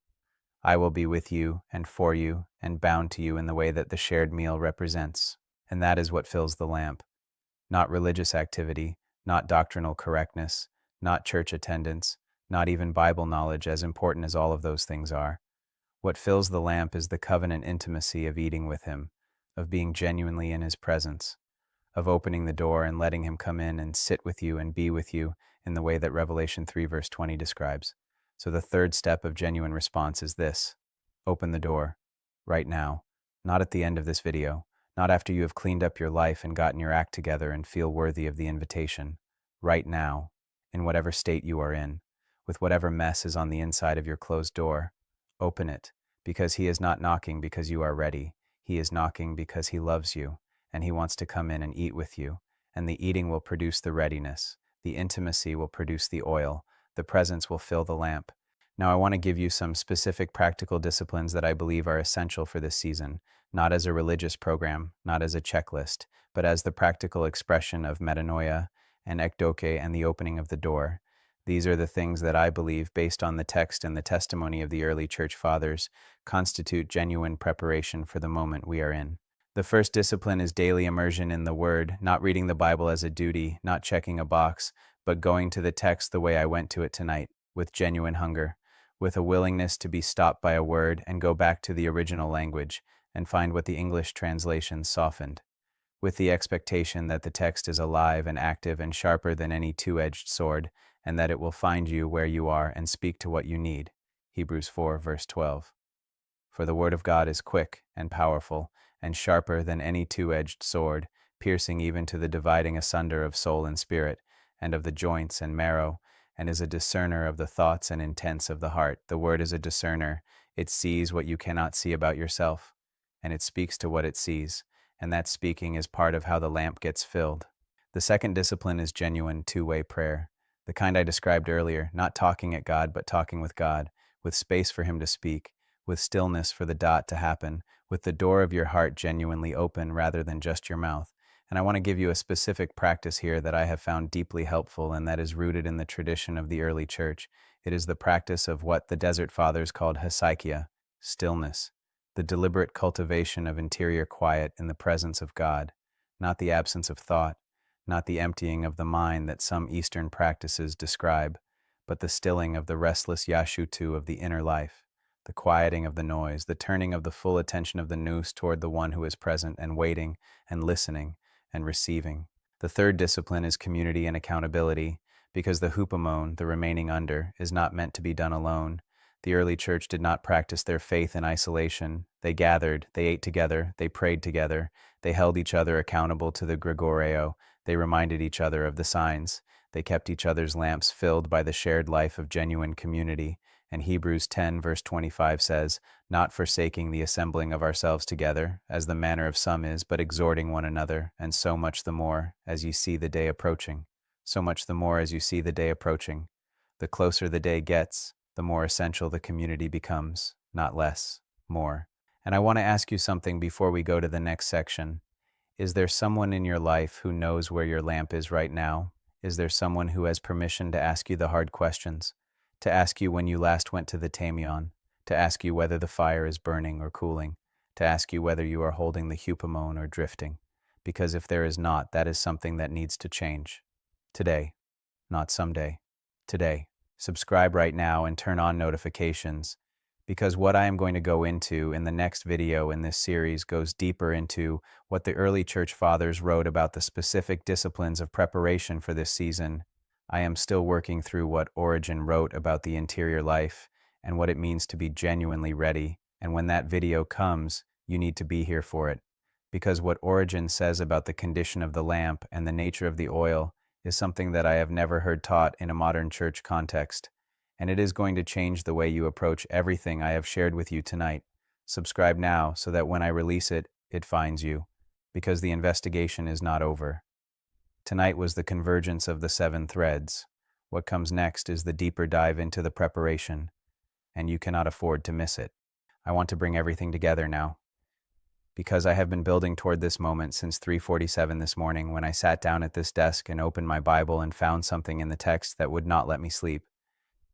I will be with you and for you and bound to you in the way that the shared meal represents. And that is what fills the lamp. Not religious activity, not doctrinal correctness, not church attendance, not even Bible knowledge, as important as all of those things are. What fills the lamp is the covenant intimacy of eating with him, of being genuinely in his presence, of opening the door and letting him come in and sit with you and be with you in the way that Revelation 3 verse 20 describes. So the third step of genuine response is this: open the door, right now, not at the end of this video, not after you have cleaned up your life and gotten your act together and feel worthy of the invitation. Right now, in whatever state you are in, with whatever mess is on the inside of your closed door, open it, because he is not knocking because you are ready. He is knocking because he loves you, and he wants to come in and eat with you, and the eating will produce the readiness, the intimacy will produce the oil, the presence will fill the lamp. Now I want to give you some specific practical disciplines that I believe are essential for this season, not as a religious program, not as a checklist, but as the practical expression of metanoia and ekdoke and the opening of the door. These are the things that I believe, based on the text and the testimony of the early church fathers, constitute genuine preparation for the moment we are in. The first discipline is daily immersion in the Word, not reading the Bible as a duty, not checking a box, but going to the text the way I went to it tonight, with genuine hunger, with a willingness to be stopped by a word and go back to the original language and find what the English translation softened, with the expectation that the text is alive and active and sharper than any two-edged sword, and that it will find you where you are and speak to what you need. Hebrews 4, verse 12. For the word of God is quick and powerful, and sharper than any two-edged sword, piercing even to the dividing asunder of soul and spirit, and of the joints and marrow, and is a discerner of the thoughts and intents of the heart. The word is a discerner. It sees what you cannot see about yourself, and it speaks to what it sees, and that speaking is part of how the lamp gets filled. The second discipline is genuine two-way prayer, the kind I described earlier, not talking at God, but talking with God, with space for him to speak, with stillness for the dot to happen, with the door of your heart genuinely open rather than just your mouth. And I want to give you a specific practice here that I have found deeply helpful and that is rooted in the tradition of the early church. It is the practice of what the Desert Fathers called hesychia, stillness, the deliberate cultivation of interior quiet in the presence of God, not the absence of thought, not the emptying of the mind that some Eastern practices describe, but the stilling of the restless yashutu of the inner life, the quieting of the noise, the turning of the full attention of the nous toward the one who is present and waiting and listening and receiving. The third discipline is community and accountability, because the hupomone, the remaining under, is not meant to be done alone. The early church did not practice their faith in isolation. They gathered, they ate together, they prayed together, they held each other accountable to the Gregoreo, they reminded each other of the signs, they kept each other's lamps filled by the shared life of genuine community. And Hebrews 10 verse 25 says, not forsaking the assembling of ourselves together, as the manner of some is, but exhorting one another, and so much the more as ye see the day approaching. So much the more as you see the day approaching. The closer the day gets, the more essential the community becomes, not less, more. And I want to ask you something before we go to the next section. Is there someone in your life who knows where your lamp is right now? Is there someone who has permission to ask you the hard questions? To ask you when you last went to the Tamion? to ask you whether the fire is burning or cooling, to ask you whether you are holding the hupomone or drifting. Because if there is not, that is something that needs to change. Today, not someday. Today. Subscribe right now and turn on notifications, because what I am going to go into in the next video in this series goes deeper into what the early church fathers wrote about the specific disciplines of preparation for this season. I am still working through what Origen wrote about the interior life and what it means to be genuinely ready, and when that video comes, you need to be here for it. Because what Origen says about the condition of the lamp and the nature of the oil is something that I have never heard taught in a modern church context, and it is going to change the way you approach everything I have shared with you tonight. Subscribe now so that when I release it, it finds you, because the investigation is not over. Tonight was the convergence of the 7 threads. What comes next is the deeper dive into the preparation, and you cannot afford to miss it. I want to bring everything together now, because I have been building toward this moment since 3:47 this morning when I sat down at this desk and opened my Bible and found something in the text that would not let me sleep.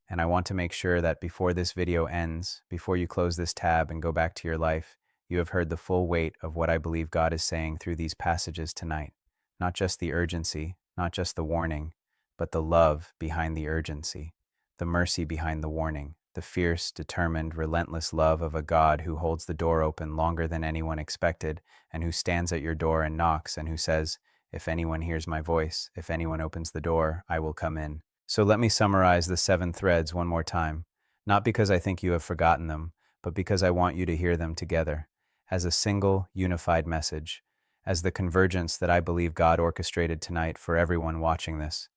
And I want to make sure that before this video ends, before you close this tab and go back to your life, you have heard the full weight of what I believe God is saying through these passages tonight. Not just the urgency, not just the warning, but the love behind the urgency, the mercy behind the warning, the fierce, determined, relentless love of a God who holds the door open longer than anyone expected, and who stands at your door and knocks, and who says, "If anyone hears my voice, if anyone opens the door, I will come in." So let me summarize the 7 threads one more time, not because I think you have forgotten them, but because I want you to hear them together, as a single, unified message, as the convergence that I believe God orchestrated tonight for everyone watching this.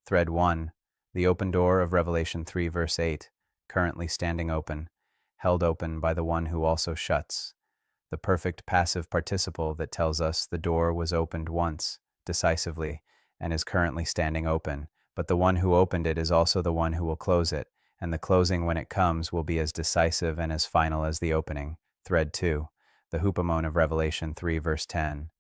Thread 1, the open door of Revelation 3 verse 8, currently standing open, held open by the one who also shuts. The perfect passive participle that tells us the door was opened once, decisively, and is currently standing open, but the one who opened it is also the one who will close it, and the closing when it comes will be as decisive and as final as the opening. Thread 2, the hupomone of Revelation 3 verse 10,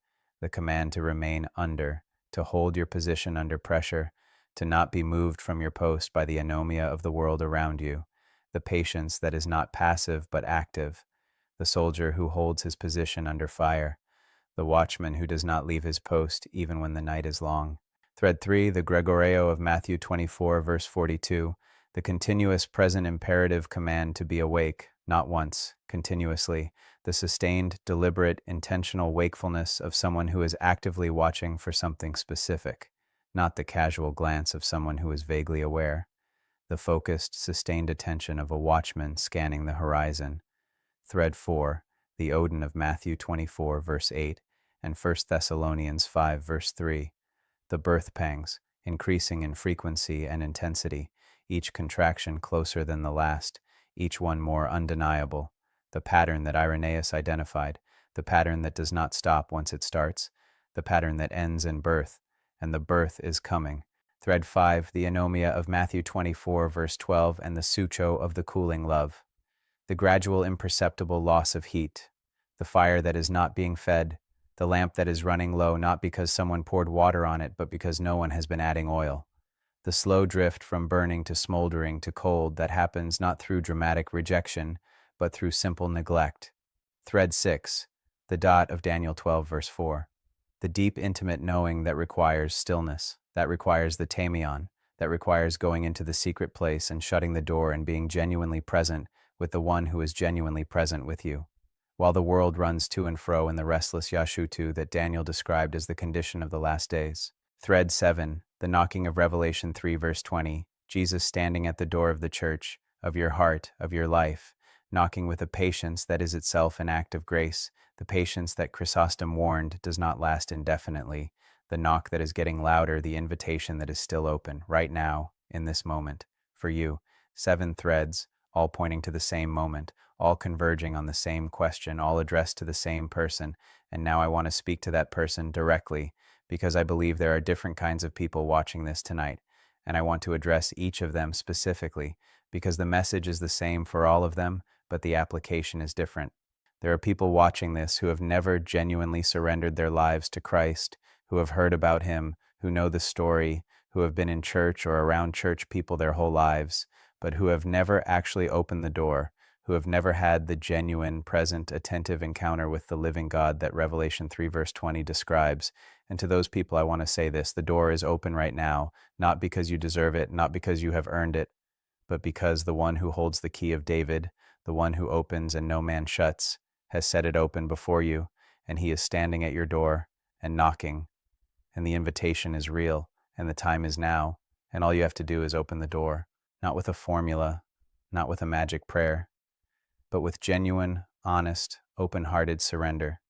the command to remain under, to hold your position under pressure, to not be moved from your post by the anomia of the world around you, the patience that is not passive but active, the soldier who holds his position under fire, the watchman who does not leave his post even when the night is long. Thread 3, the Gregoreo of Matthew 24 verse 42, the continuous present imperative command to be awake, not once, continuously, the sustained, deliberate, intentional wakefulness of someone who is actively watching for something specific, not the casual glance of someone who is vaguely aware, the focused, sustained attention of a watchman scanning the horizon. Thread 4, the Odin of Matthew 24 verse 8 and 1 Thessalonians 5 verse 3, the birth pangs, increasing in frequency and intensity, each contraction closer than the last, each one more undeniable, the pattern that Irenaeus identified, the pattern that does not stop once it starts, the pattern that ends in birth, and the birth is coming. Thread 5, the anomia of Matthew 24 verse 12 and the sucho of the cooling love, the gradual imperceptible loss of heat, the fire that is not being fed, the lamp that is running low not because someone poured water on it but because no one has been adding oil, the slow drift from burning to smoldering to cold that happens not through dramatic rejection but through simple neglect. Thread 6, the dot of Daniel 12 verse 4, the deep intimate knowing that requires stillness, that requires the tamion, that requires going into the secret place and shutting the door and being genuinely present with the one who is genuinely present with you, while the world runs to and fro in the restless yashutu that Daniel described as the condition of the last days. Thread 7, the knocking of Revelation 3 verse 20, Jesus standing at the door of the church, of your heart, of your life, knocking with a patience that is itself an act of grace, the patience that Chrysostom warned does not last indefinitely, the knock that is getting louder, the invitation that is still open, right now, in this moment, for you. 7 threads, all pointing to the same moment, all converging on the same question, all addressed to the same person, and now I want to speak to that person directly, because I believe there are different kinds of people watching this tonight, and I want to address each of them specifically, because the message is the same for all of them, but the application is different. There are people watching this who have never genuinely surrendered their lives to Christ, who have heard about him, who know the story, who have been in church or around church people their whole lives, but who have never actually opened the door, who have never had the genuine, present, attentive encounter with the living God that Revelation 3 verse 20 describes. And to those people, I want to say this: the door is open right now, not because you deserve it, not because you have earned it, but because the one who holds the key of David, the one who opens and no man shuts, has set it open before you, and he is standing at your door and knocking, and the invitation is real, and the time is now, and all you have to do is open the door, not with a formula, not with a magic prayer, but with genuine, honest, open-hearted surrender,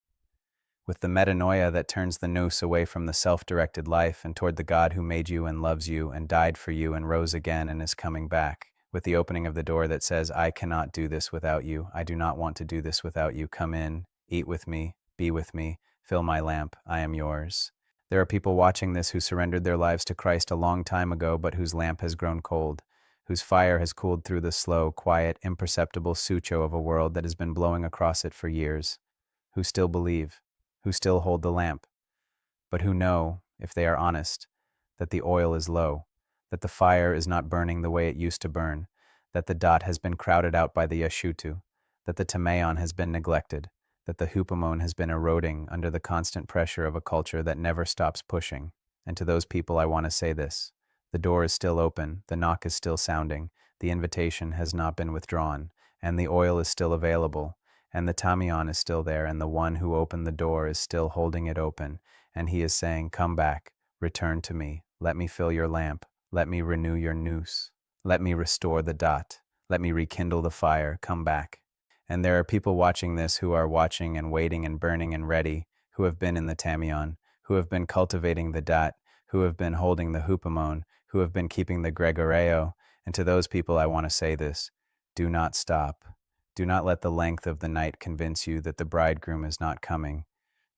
with the metanoia that turns the nous away from the self-directed life and toward the God who made you and loves you and died for you and rose again and is coming back, with the opening of the door that says, I cannot do this without you. I do not want to do this without you. Come in, eat with me, be with me, fill my lamp. I am yours. There are people watching this who surrendered their lives to Christ a long time ago, but whose lamp has grown cold, whose fire has cooled through the slow, quiet, imperceptible sucho of a world that has been blowing across it for years, who still believe, who still hold the lamp, but who know, if they are honest, that the oil is low, that the fire is not burning the way it used to burn, that the dot has been crowded out by the yashutu, that the tamayon has been neglected, that the hupamon has been eroding under the constant pressure of a culture that never stops pushing. And to those people I want to say this: the door is still open, the knock is still sounding, the invitation has not been withdrawn, and the oil is still available, and the tamayon is still there, and the one who opened the door is still holding it open, and he is saying, come back, return to me, let me fill your lamp, let me renew your nous, let me restore the dot, let me rekindle the fire, come back. And there are people watching this who are watching and waiting and burning and ready, who have been in the tamayon, who have been cultivating the dot, who have been holding the hupamon, who have been keeping the gregoreo. And to those people I want to say this: do not stop. Do not let the length of the night convince you that the bridegroom is not coming.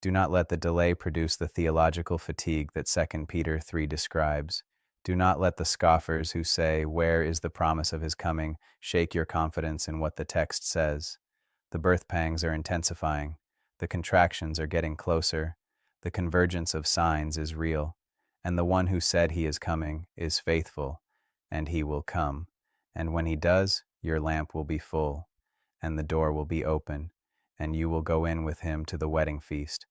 Do not let the delay produce the theological fatigue that 2 Peter 3 describes. Do not let the scoffers who say, where is the promise of his coming, shake your confidence in what the text says. The birth pangs are intensifying. The contractions are getting closer. The convergence of signs is real. And the one who said he is coming is faithful, and he will come. And when he does, your lamp will be full, and the door will be open, and you will go in with him to the wedding feast.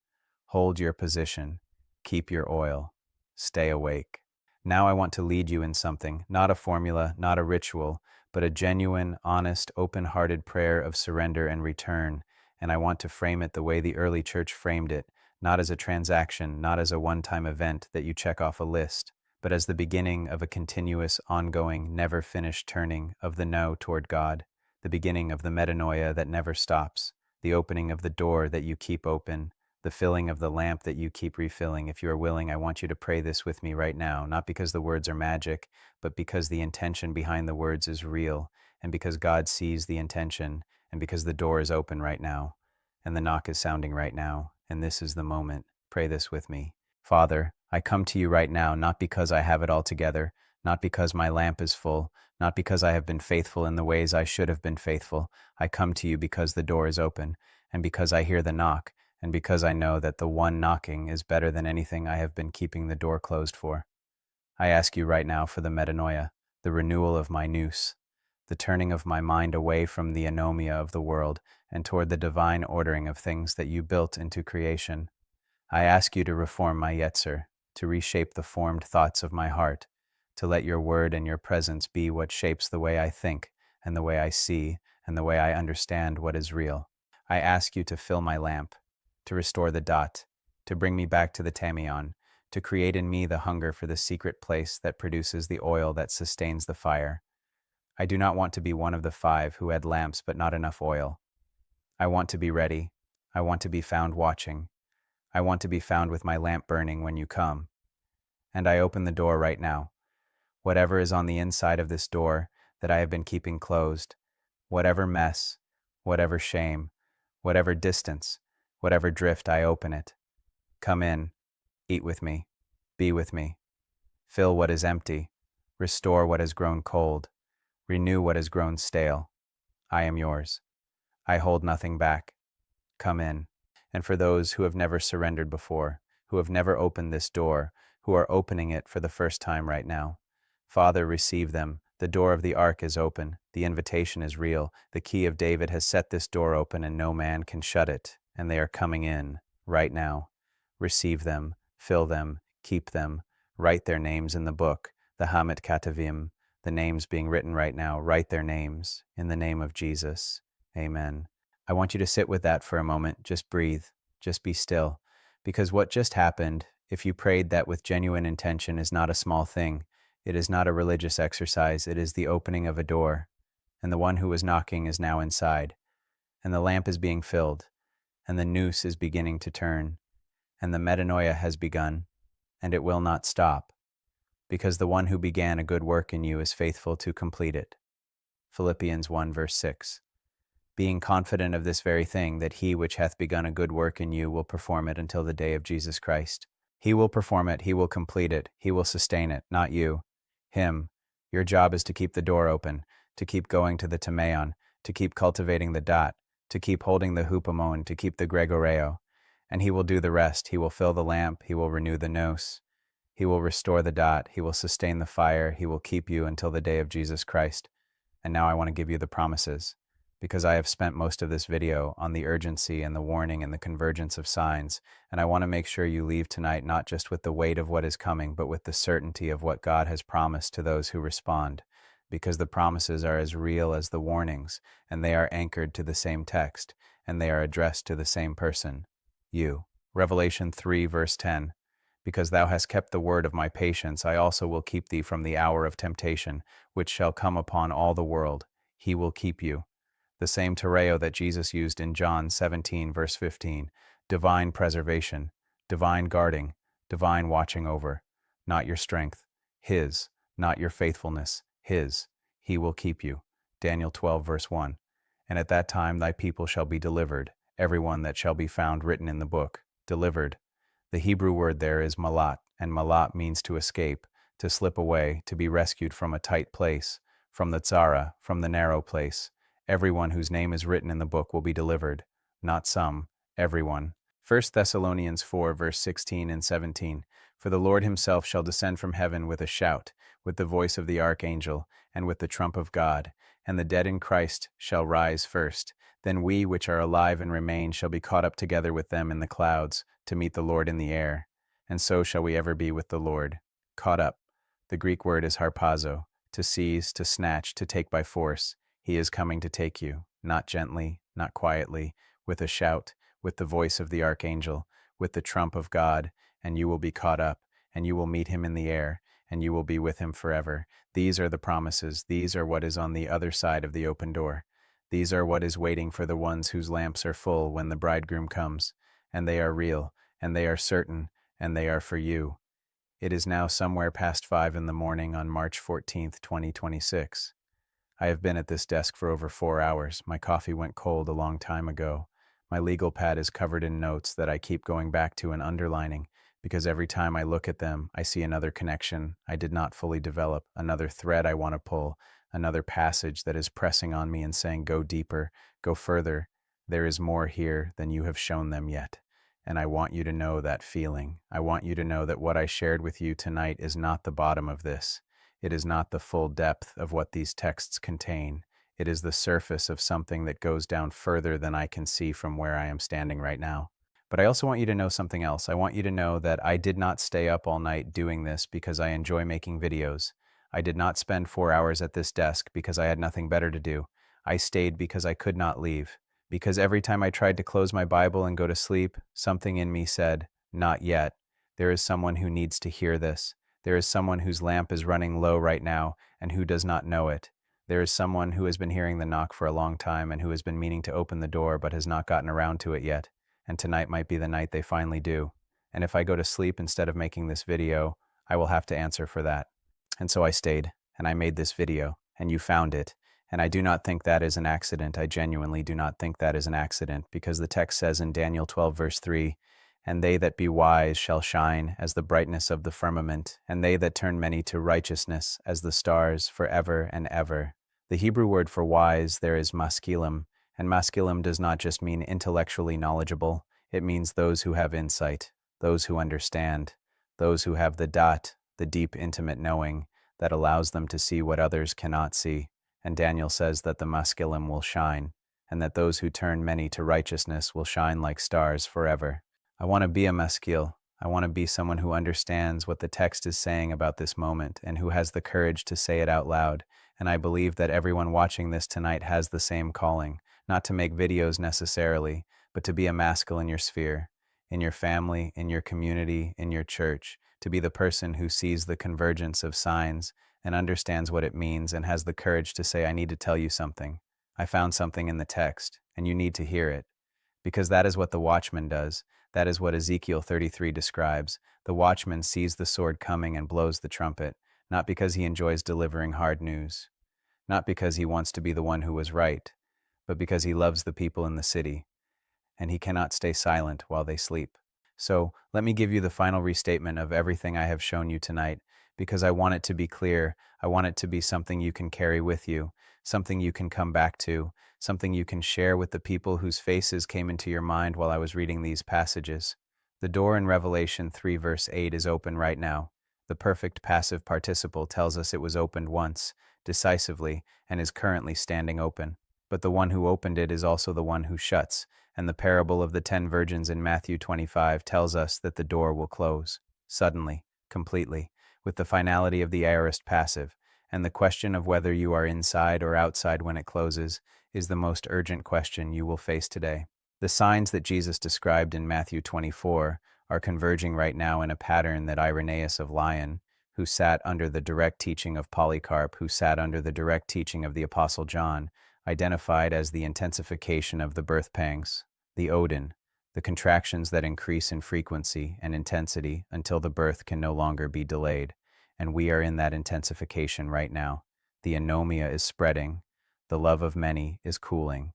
Hold your position, keep your oil, stay awake. Now I want to lead you in something, not a formula, not a ritual, but a genuine, honest, open-hearted prayer of surrender and return, and I want to frame it the way the early church framed it, not as a transaction, not as a one-time event that you check off a list, but as the beginning of a continuous, ongoing, never-finished turning of the no toward God, the beginning of the metanoia that never stops, the opening of the door that you keep open, the filling of the lamp that you keep refilling. If you are willing, I want you to pray this with me right now, not because the words are magic, but because the intention behind the words is real, and because God sees the intention, and because the door is open right now, and the knock is sounding right now, and this is the moment. Pray this with me. Father, I come to you right now, not because I have it all together, not because my lamp is full, not because I have been faithful in the ways I should have been faithful. I come to you because the door is open, and because I hear the knock, and because I know that the one knocking is better than anything I have been keeping the door closed for. I ask you right now for the metanoia, the renewal of my nous, the turning of my mind away from the anomia of the world and toward the divine ordering of things that you built into creation. I ask you to reform my yetzer, to reshape the formed thoughts of my heart, to let your word and your presence be what shapes the way I think and the way I see and the way I understand what is real. I ask you to fill my lamp, to restore the dot, to bring me back to the tamayon, to create in me the hunger for the secret place that produces the oil that sustains the fire. I do not want to be one of the 5 who had lamps but not enough oil. I want to be ready. I want to be found watching. I want to be found with my lamp burning when you come. And I open the door right now. Whatever is on the inside of this door that I have been keeping closed, whatever mess, whatever shame, whatever distance, whatever drift, I open it. Come in, eat with me, be with me. Fill what is empty, restore what has grown cold, renew what has grown stale. I am yours. I hold nothing back. Come in. And for those who have never surrendered before, who have never opened this door, who are opening it for the first time right now, Father, receive them, The door of the ark is open. The invitation is real. The key of David has set this door open and no man can shut it. And they are coming in right now. Receive them, fill them, keep them, write their names in the book, the Hamet Katavim, the names being written right now, write their names in the name of Jesus. Amen. I want you to sit with that for a moment. Just breathe. Just be still. Because what just happened, if you prayed that with genuine intention, is not a small thing. It is not a religious exercise. It is the opening of a door. And the one who was knocking is now inside. And the lamp is being filled. And the noose is beginning to turn. And the metanoia has begun. And it will not stop. Because the one who began a good work in you is faithful to complete it. Philippians 1 verse 6. Being confident of this very thing, that he which hath begun a good work in you will perform it until the day of Jesus Christ. He will perform it, he will complete it, he will sustain it, not you. Him. Your job is to keep the door open, to keep going to the Timaeon, to keep cultivating the dot, to keep holding the hupomon, to keep the gregoreo. And he will do the rest. He will fill the lamp, he will renew the nos. He will restore the dot, he will sustain the fire, he will keep you until the day of Jesus Christ. And now I want to give you the promises, because I have spent most of this video on the urgency and the warning and the convergence of signs, and I want to make sure you leave tonight not just with the weight of what is coming, but with the certainty of what God has promised to those who respond, because the promises are as real as the warnings, and they are anchored to the same text, and they are addressed to the same person, you. Revelation 3 verse 10. Because thou hast kept the word of my patience, I also will keep thee from the hour of temptation, which shall come upon all the world. He will keep you. The same tereo that Jesus used in John 17 verse 15. Divine preservation, divine guarding, divine watching over. Not your strength, his. Not your faithfulness, his. He will keep you. Daniel 12 verse 1. And at that time thy people shall be delivered, every one that shall be found written in the book. Delivered. The Hebrew word there is malat, and malat means to escape, to slip away, to be rescued from a tight place, from the tzara, from the narrow place. Everyone whose name is written in the book will be delivered, not some, everyone. 1 Thessalonians 4 verse 16 and 17. For the Lord himself shall descend from heaven with a shout, with the voice of the archangel, and with the trump of God, and the dead in Christ shall rise first. Then we which are alive and remain shall be caught up together with them in the clouds, to meet the Lord in the air. And so shall we ever be with the Lord. Caught up. The Greek word is harpazo, to seize, to snatch, to take by force. He is coming to take you, not gently, not quietly, with a shout, with the voice of the archangel, with the trump of God, and you will be caught up, and you will meet him in the air, and you will be with him forever. These are the promises. These are what is on the other side of the open door. These are what is waiting for the ones whose lamps are full when the bridegroom comes, and they are real, and they are certain, and they are for you. It is now somewhere past 5 in the morning on March 14th, 2026. I have been at this desk for over 4 hours. My coffee went cold a long time ago. My legal pad is covered in notes that I keep going back to and underlining, because every time I look at them, I see another connection I did not fully develop, another thread I want to pull, another passage that is pressing on me and saying, go deeper, go further. There is more here than you have shown them yet. And I want you to know that feeling. I want you to know that what I shared with you tonight is not the bottom of this. It is not the full depth of what these texts contain. It is the surface of something that goes down further than I can see from where I am standing right now. But I also want you to know something else. I want you to know that I did not stay up all night doing this because I enjoy making videos. I did not spend 4 hours at this desk because I had nothing better to do. I stayed because I could not leave. Because every time I tried to close my Bible and go to sleep, something in me said, not yet. There is someone who needs to hear this. There is someone whose lamp is running low right now and who does not know it. There is someone who has been hearing the knock for a long time and who has been meaning to open the door but has not gotten around to it yet. And tonight might be the night they finally do. And if I go to sleep instead of making this video, I will have to answer for that. And so I stayed, and I made this video, and you found it. And I do not think that is an accident. I genuinely do not think that is an accident, because the text says in Daniel 12 verse 3, and they that be wise shall shine as the brightness of the firmament, and they that turn many to righteousness as the stars forever and ever. The Hebrew word for wise there is maskilim, and maskilim does not just mean intellectually knowledgeable. It means those who have insight, those who understand, those who have the dot, the deep intimate knowing, that allows them to see what others cannot see. And Daniel says that the masculine will shine, and that those who turn many to righteousness will shine like stars forever. I want to be a maskil. I want to be someone who understands what the text is saying about this moment and who has the courage to say it out loud. And I believe that everyone watching this tonight has the same calling, not to make videos necessarily, but to be a maskil in your sphere, in your family, in your community, in your church, to be the person who sees the convergence of signs and understands what it means and has the courage to say, I need to tell you something. I found something in the text, and you need to hear it. Because that is what the watchman does. That is what Ezekiel 33 describes. The watchman sees the sword coming and blows the trumpet, not because he enjoys delivering hard news, not because he wants to be the one who was right, but because he loves the people in the city, and he cannot stay silent while they sleep. So, let me give you the final restatement of everything I have shown you tonight, because I want it to be clear. I want it to be something you can carry with you, something you can come back to, something you can share with the people whose faces came into your mind while I was reading these passages. The door in Revelation 3 verse 8 is open right now. The perfect passive participle tells us it was opened once, decisively, and is currently standing open. But the one who opened it is also the one who shuts, and the parable of the 10 virgins in Matthew 25 tells us that the door will close, suddenly, completely, with the finality of the aorist passive, and the question of whether you are inside or outside when it closes is the most urgent question you will face today. The signs that Jesus described in Matthew 24 are converging right now in a pattern that Irenaeus of Lyon, who sat under the direct teaching of Polycarp, who sat under the direct teaching of the Apostle John, identified as the intensification of the birth pangs, the Odin, the contractions that increase in frequency and intensity until the birth can no longer be delayed. And we are in that intensification right now. The anomia is spreading. The love of many is cooling.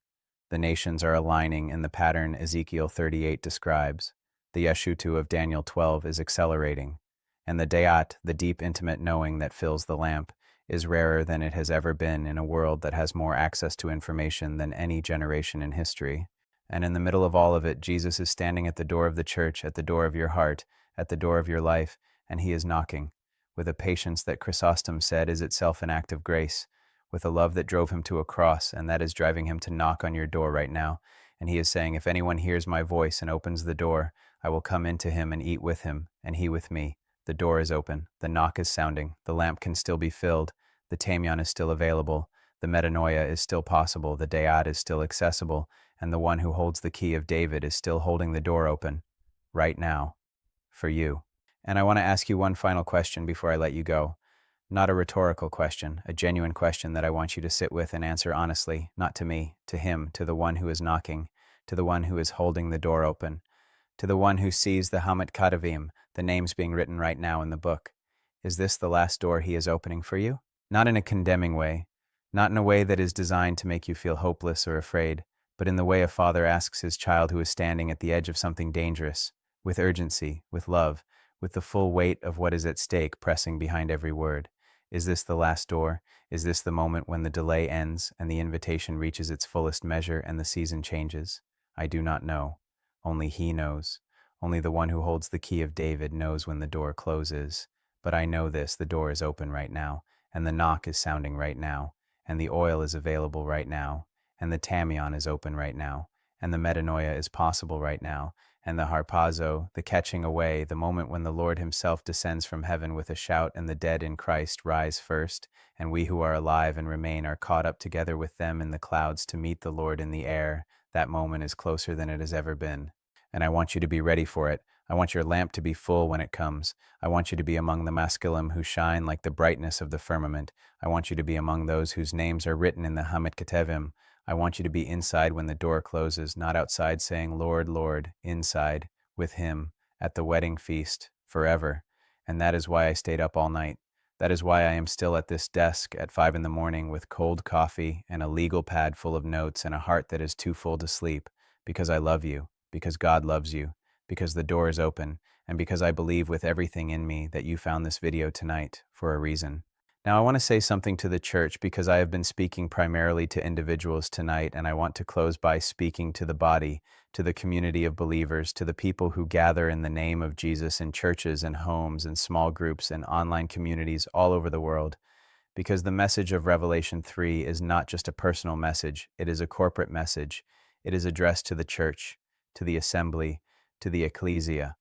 The nations are aligning in the pattern Ezekiel 38 describes. The Yeshutu of Daniel 12 is accelerating. And the Dayat, the deep intimate knowing that fills the lamp, is rarer than it has ever been in a world that has more access to information than any generation in history. And in the middle of all of it, Jesus is standing at the door of the church, at the door of your heart, at the door of your life, and he is knocking, with a patience that Chrysostom said is itself an act of grace, with a love that drove him to a cross, and that is driving him to knock on your door right now. And he is saying, if anyone hears my voice and opens the door, I will come into him and eat with him, and he with me. The door is open, the knock is sounding, the lamp can still be filled, the tamion is still available, the metanoia is still possible, the dayad is still accessible, and the one who holds the key of David is still holding the door open, right now, for you. And I want to ask you one final question before I let you go. Not a rhetorical question, a genuine question that I want you to sit with and answer honestly, not to me, to him, to the one who is knocking, to the one who is holding the door open, to the one who sees the Hamet Kadavim, the names being written right now in the book. Is this the last door he is opening for you? Not in a condemning way, not in a way that is designed to make you feel hopeless or afraid, but in the way a father asks his child who is standing at the edge of something dangerous, with urgency, with love, with the full weight of what is at stake pressing behind every word. Is this the last door? Is this the moment when the delay ends and the invitation reaches its fullest measure and the season changes? I do not know. Only he knows. Only the one who holds the key of David knows when the door closes. But I know this, the door is open right now, and the knock is sounding right now, and the oil is available right now, and the tamion is open right now, and the metanoia is possible right now, and the harpazo, the catching away, the moment when the Lord himself descends from heaven with a shout and the dead in Christ rise first, and we who are alive and remain are caught up together with them in the clouds to meet the Lord in the air. That moment is closer than it has ever been. And I want you to be ready for it. I want your lamp to be full when it comes. I want you to be among the masculim who shine like the brightness of the firmament. I want you to be among those whose names are written in the Hamet Ketevim. I want you to be inside when the door closes, not outside saying, Lord, Lord, inside, with him, at the wedding feast, forever. And that is why I stayed up all night. That is why I am still at this desk at 5 a.m. with cold coffee and a legal pad full of notes and a heart that is too full to sleep, because I love you, because God loves you, because the door is open, and because I believe with everything in me that you found this video tonight for a reason. Now, I want to say something to the church because I have been speaking primarily to individuals tonight, and I want to close by speaking to the body, to the community of believers, to the people who gather in the name of Jesus in churches and homes and small groups and online communities all over the world. Because the message of Revelation 3 is not just a personal message, it is a corporate message. It is addressed to the church, to the assembly, to the ecclesia.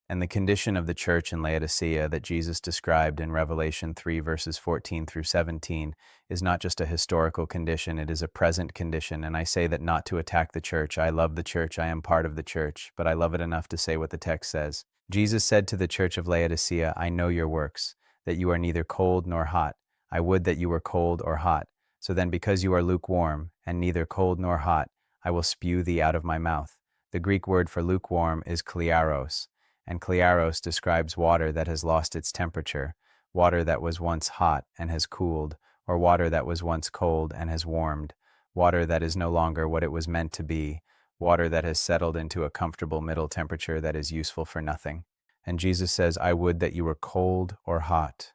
And the condition of the church in Laodicea that Jesus described in Revelation 3 verses 14 through 17 is not just a historical condition, it is a present condition. And I say that not to attack the church. I love the church, I am part of the church, but I love it enough to say what the text says. Jesus said to the church of Laodicea, I know your works, that you are neither cold nor hot. I would that you were cold or hot. So then because you are lukewarm, and neither cold nor hot, I will spew thee out of my mouth. The Greek word for lukewarm is klearos, and klearos describes water that has lost its temperature, water that was once hot and has cooled, or water that was once cold and has warmed, water that is no longer what it was meant to be, water that has settled into a comfortable middle temperature that is useful for nothing. And Jesus says, I would that you were cold or hot,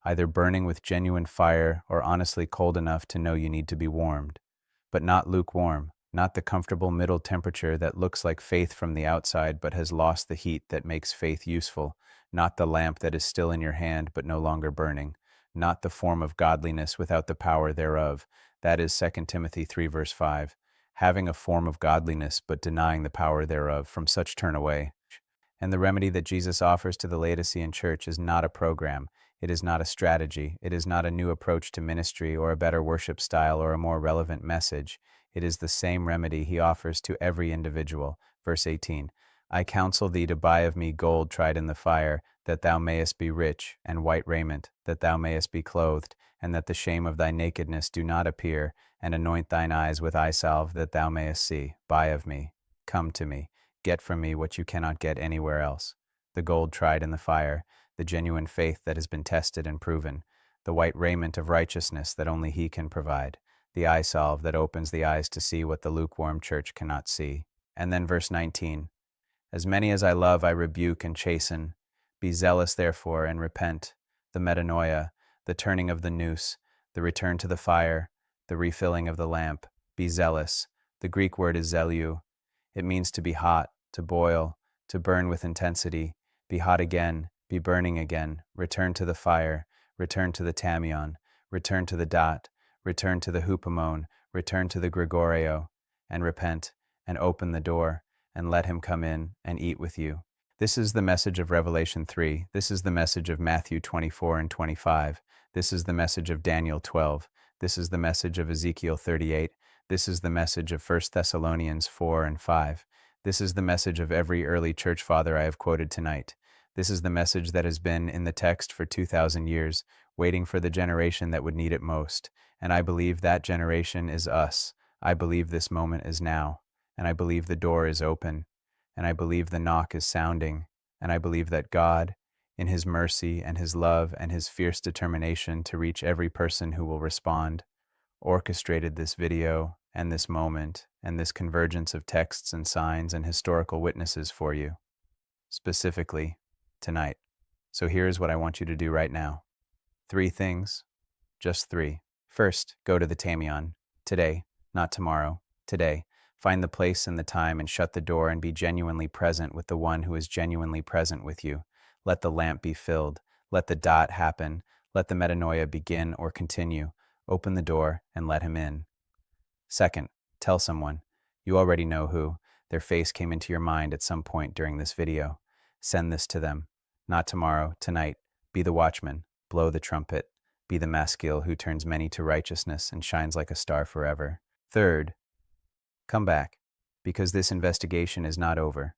either burning with genuine fire or honestly cold enough to know you need to be warmed, but not lukewarm, not the comfortable middle temperature that looks like faith from the outside but has lost the heat that makes faith useful, not the lamp that is still in your hand but no longer burning, not the form of godliness without the power thereof. That is 2 Timothy 3 verse 5. Having a form of godliness but denying the power thereof, from such turn away. And the remedy that Jesus offers to the Laodicean church is not a program. It is not a strategy. It is not a new approach to ministry or a better worship style or a more relevant message. It is the same remedy he offers to every individual. Verse 18, I counsel thee to buy of me gold tried in the fire, that thou mayest be rich, and white raiment, that thou mayest be clothed, and that the shame of thy nakedness do not appear, and anoint thine eyes with eye salve, that thou mayest see. Buy of me. Come to me. Get from me what you cannot get anywhere else. The gold tried in the fire, the genuine faith that has been tested and proven, the white raiment of righteousness that only he can provide, the eye salve that opens the eyes to see what the lukewarm church cannot see. And then verse 19, as many as I love I rebuke and chasten. Be zealous therefore and repent. The metanoia, the turning of the noose, the return to the fire, the refilling of the lamp. Be zealous. The Greek word is zeleu. It means to be hot, to boil, to burn with intensity. Be hot again, be burning again. Return to the fire, return to the tamion, return to the dot, return to the hupomone, return to the Gregoreo, and repent, and open the door, and let him come in and eat with you. This is the message of Revelation 3. This is the message of Matthew 24 and 25. This is the message of Daniel 12. This is the message of Ezekiel 38. This is the message of 1 Thessalonians 4 and 5. This is the message of every early church father I have quoted tonight. This is the message that has been in the text for 2,000 years, waiting for the generation that would need it most. And I believe that generation is us. I believe this moment is now. And I believe the door is open. And I believe the knock is sounding. And I believe that God, in his mercy and his love and his fierce determination to reach every person who will respond, orchestrated this video and this moment and this convergence of texts and signs and historical witnesses for you, specifically tonight. So here's what I want you to do right now. 3 things, just 3. First, go to the tamion. Today, not tomorrow, today. Find the place and the time and shut the door and be genuinely present with the one who is genuinely present with you. Let the lamp be filled. Let the dot happen. Let the metanoia begin or continue. Open the door and let him in. Second, tell someone. You already know who. Their face came into your mind at some point during this video. Send this to them. Not tomorrow, tonight. Be the watchman. Blow the trumpet. Be the maskil who turns many to righteousness and shines like a star forever. Third, come back, because this investigation is not over.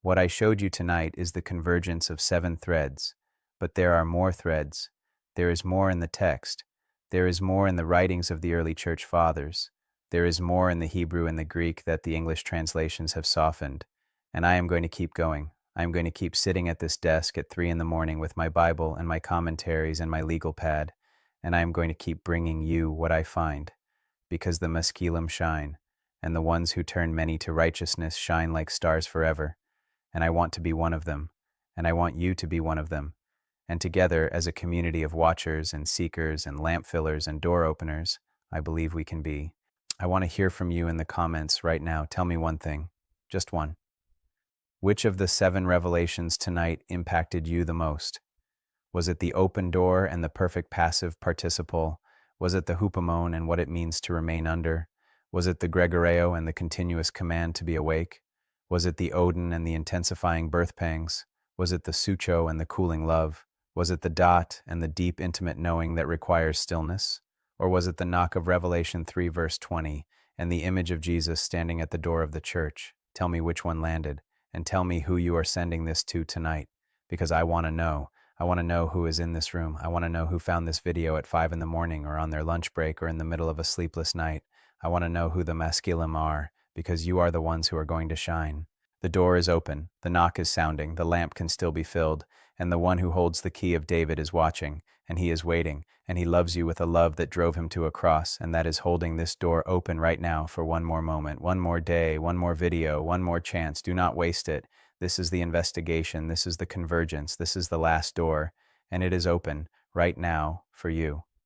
What I showed you tonight is the convergence of 7 threads, but there are more threads. There is more in the text. There is more in the writings of the early church fathers. There is more in the Hebrew and the Greek that the English translations have softened. And I am going to keep going. I am going to keep sitting at this desk at 3 in the morning with my Bible and my commentaries and my legal pad. And I am going to keep bringing you what I find. Because the maskilim shine, and the ones who turn many to righteousness shine like stars forever. And I want to be one of them. And I want you to be one of them. And together, as a community of watchers and seekers and lamp fillers and door openers, I believe we can be. I want to hear from you in the comments right now. Tell me one thing, just one. Which of the 7 revelations tonight impacted you the most? Was it the open door and the perfect passive participle? Was it the hupomone and what it means to remain under? Was it the gregoreo and the continuous command to be awake? Was it the odin and the intensifying birth pangs? Was it the sucho and the cooling love? Was it the dot and the deep intimate knowing that requires stillness? Or was it the knock of Revelation 3 verse 20 and the image of Jesus standing at the door of the church? Tell me which one landed, and tell me who you are sending this to tonight, because I want to know. I want to know who is in this room. I want to know who found this video at 5 in the morning or on their lunch break or in the middle of a sleepless night. I want to know who the masculine are, because you are the ones who are going to shine. The door is open, the knock is sounding, the lamp can still be filled, and the one who holds the key of David is watching, and he is waiting, and he loves you with a love that drove him to a cross, and that is holding this door open right now for one more moment, one more day, one more video, one more chance. Do not waste it. This is the investigation, this is the convergence, this is the last door, and it is open right now for you.